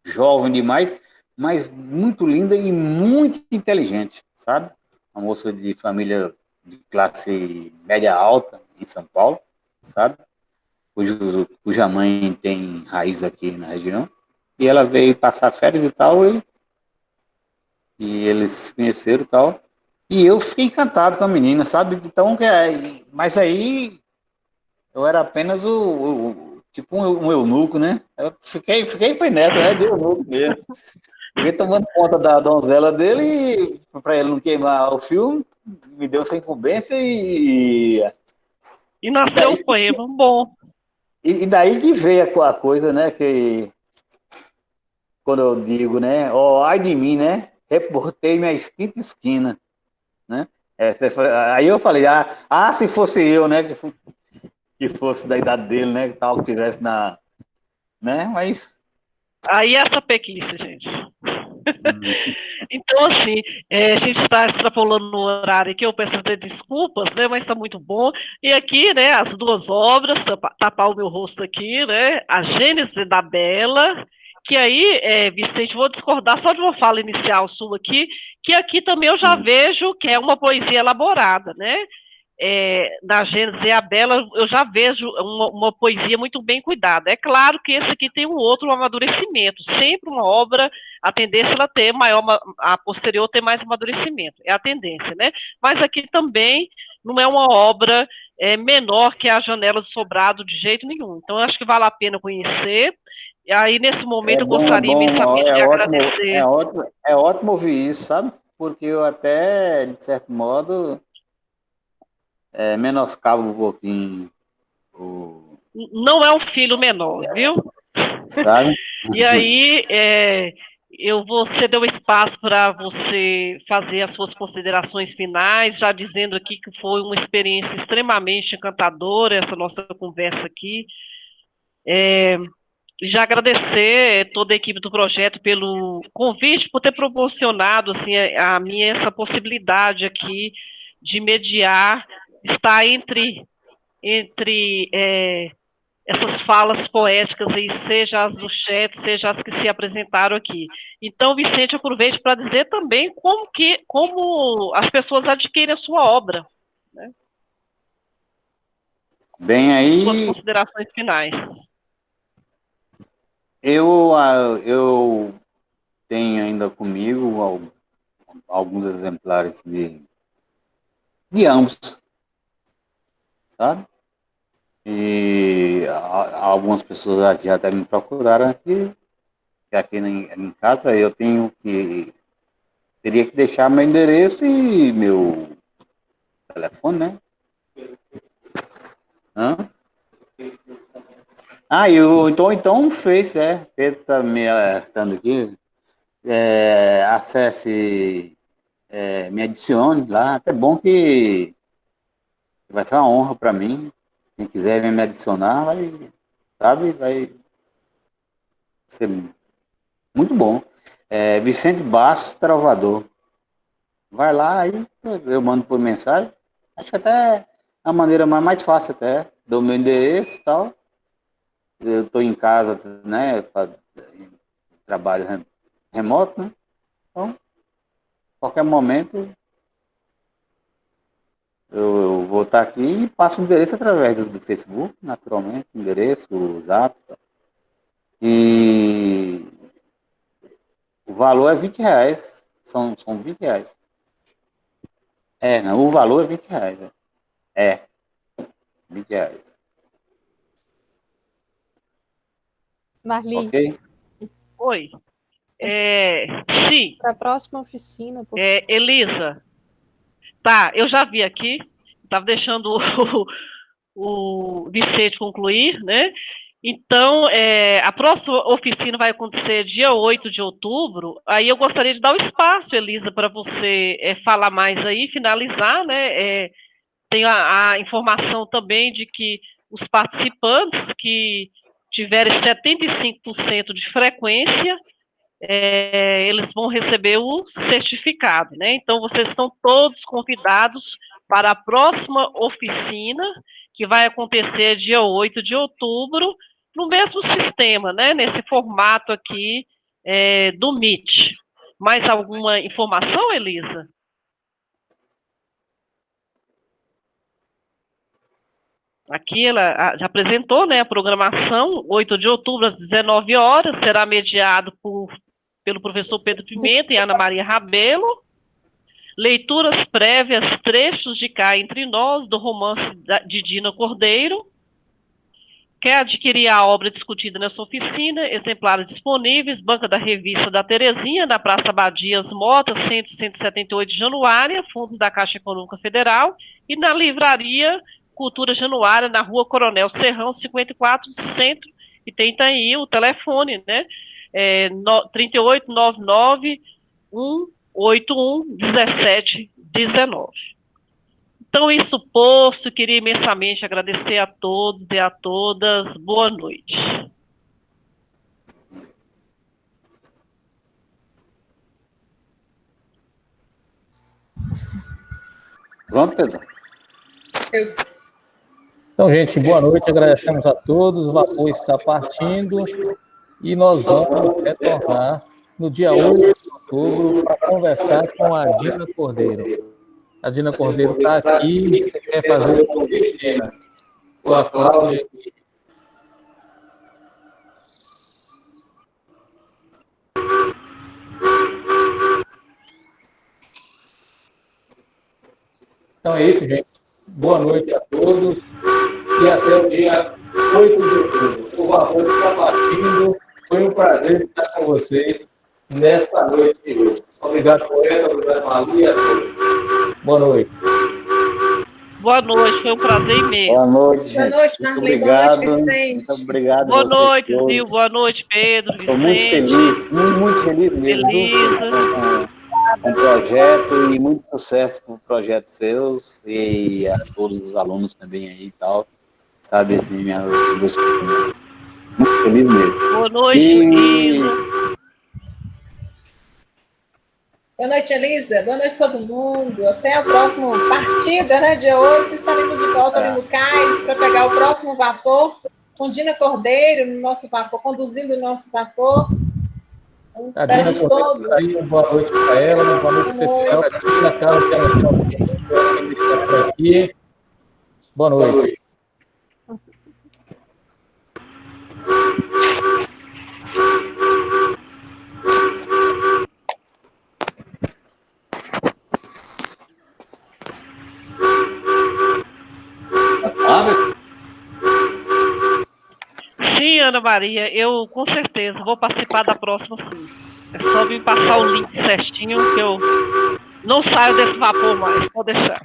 jovem demais, mas muito linda e muito inteligente, sabe? Uma moça de família de classe média alta em São Paulo, sabe? Cuja mãe tem raiz aqui na região. E ela veio passar férias e tal, e eles se conheceram e tal. E eu fiquei encantado com a menina, sabe? Então, mas aí eu era apenas tipo um eunuco, né? Eu foi nessa, né? De eunuco mesmo. Fiquei tomando conta da donzela dele, para ele não queimar o filme, me deu essa incumbência E nasceu um poema bom. E daí que veio a coisa, né? Que quando eu digo, né? Ó, ai de mim, né? Reportei minha extinta esquina, né? Aí eu falei, se fosse eu, né? Que fosse da idade dele, né? Que tal, que tivesse na... Né? Mas... Aí é essa pequice, gente. Então, assim, a gente está extrapolando no horário aqui, eu peço até desculpas, né, mas está muito bom. E aqui, né, as duas obras, tapar o meu rosto aqui, né, a Gênese da Bela, que aí, Vicente, vou discordar só de uma fala inicial sua aqui, que aqui também eu já vejo que é uma poesia elaborada, né, na Gênese a Bela, eu já vejo uma poesia muito bem cuidada. É claro que esse aqui tem um outro amadurecimento. Sempre uma obra, a tendência é ela ter maior, a posterior ter mais amadurecimento. É a tendência, né? Mas aqui também não é uma obra menor que a Janela do Sobrado de jeito nenhum. Então, eu acho que vale a pena conhecer. E aí, nesse momento, eu gostaria imensamente de agradecer. É ótimo ouvir isso, sabe? Porque eu até, de certo modo... menoscabo um pouquinho Não é um filho menor, viu? Sabe? E aí, eu vou ceder o espaço para você fazer as suas considerações finais, já dizendo aqui que foi uma experiência extremamente encantadora essa nossa conversa aqui. Já agradecer toda a equipe do projeto pelo convite, por ter proporcionado assim, a mim essa possibilidade aqui de mediar, estar entre essas falas poéticas aí, seja as do chat, seja as que se apresentaram aqui. Então, Vicente, aproveite para dizer também como as pessoas adquirem a sua obra, né? Bem, aí suas considerações finais. Eu tenho ainda comigo alguns exemplares de ambos, sabe? E algumas pessoas já até me procuraram aqui em casa eu teria que deixar meu endereço e meu telefone, né? Hã? Então fez, Pedro tá me alertando aqui. Acesse, me adicione lá. Até bom que vai ser uma honra para mim. Quem quiser me adicionar, vai ser muito bom. Vicente Bastos Trovador. Vai lá, aí eu mando por mensagem. Acho que até a maneira mais fácil até. Dou meu endereço e tal. Eu estou em casa, né? Trabalho remoto, né? Então, qualquer momento eu vou estar aqui e passo o endereço através do Facebook, naturalmente, endereço, o Zap. E o valor é R$20. São R$20. Não, o valor é R$20. R$20. Marli. Ok? Oi. Sim. Para a próxima oficina. Elisa. Tá, eu já vi aqui. Estava deixando o Vicente concluir, né? Então, a próxima oficina vai acontecer dia 8 de outubro. Aí eu gostaria de dar o espaço, Elisa, para você falar mais aí, finalizar, né? Tem a informação também de que os participantes que tiverem 75% de frequência, eles vão receber o certificado, né? Então, vocês estão todos convidados para a próxima oficina, que vai acontecer dia 8 de outubro, no mesmo sistema, né? Nesse formato aqui do Meet. Mais alguma informação, Elisa? Aqui ela já apresentou, né, a programação, 8 de outubro, às 19 horas, será mediado pelo professor Pedro Pimenta e Ana Maria Rabelo. Leituras prévias, trechos de Cá Entre Nós, do romance de Dina Cordeiro. Quer adquirir a obra discutida nessa oficina? Exemplares disponíveis, banca da revista da Terezinha, na Praça Abadias Mota, 178 de Januária, fundos da Caixa Econômica Federal, e na livraria Cultura Januária, na Rua Coronel Serrão, 54, Centro, e tem aí o telefone, né? 3899-181-1719. Então, isso posto, queria imensamente agradecer a todos e a todas. Boa noite. Pronto, Pedro? Então, gente, boa noite, agradecemos a todos, o vapor está partindo e nós vamos retornar no dia 8 de outubro para conversar com a Dina Cordeiro. A Dina Cordeiro está aqui, você quer fazer o convite, Dina? Com a Cláudia aqui. Então é isso, gente. Boa noite a todos e até o dia 8 de outubro. O vapor está partindo. Foi um prazer estar com vocês nesta noite de hoje. Obrigado, Poeta. Obrigado, Marli. Boa noite. Boa noite, foi um prazer imenso. Boa noite, Boa gente. noite, Muito Marli. obrigado. Boa noite, Vicente. Muito obrigado. Boa vocês noite, todos. Zil. Boa noite, Pedro, Estou muito Vicente, feliz, muito feliz mesmo Elisa. com o projeto e muito sucesso com o projeto seus e a todos os alunos também aí e tal. Sabe, assim, os meus cumprimentos. Muito feliz mesmo. Boa noite, E- Elisa. Boa noite, Elisa. Boa noite, todo mundo. Até o próximo partida, né? Dia 8, estaremos de volta ali no cais para pegar o próximo vapor, com Dina Cordeiro no nosso vapor, conduzindo o nosso vapor. Então, A Dina esperamos Cordeiro todos. está aí, uma boa noite para ela, uma boa noite especial para a Dina, caso ela tenha alguém que está por aqui. Boa noite. Sim, Ana Maria, eu com certeza vou participar da próxima, sim. É só me passar o link certinho que eu não saio desse vapor mais, pode deixar.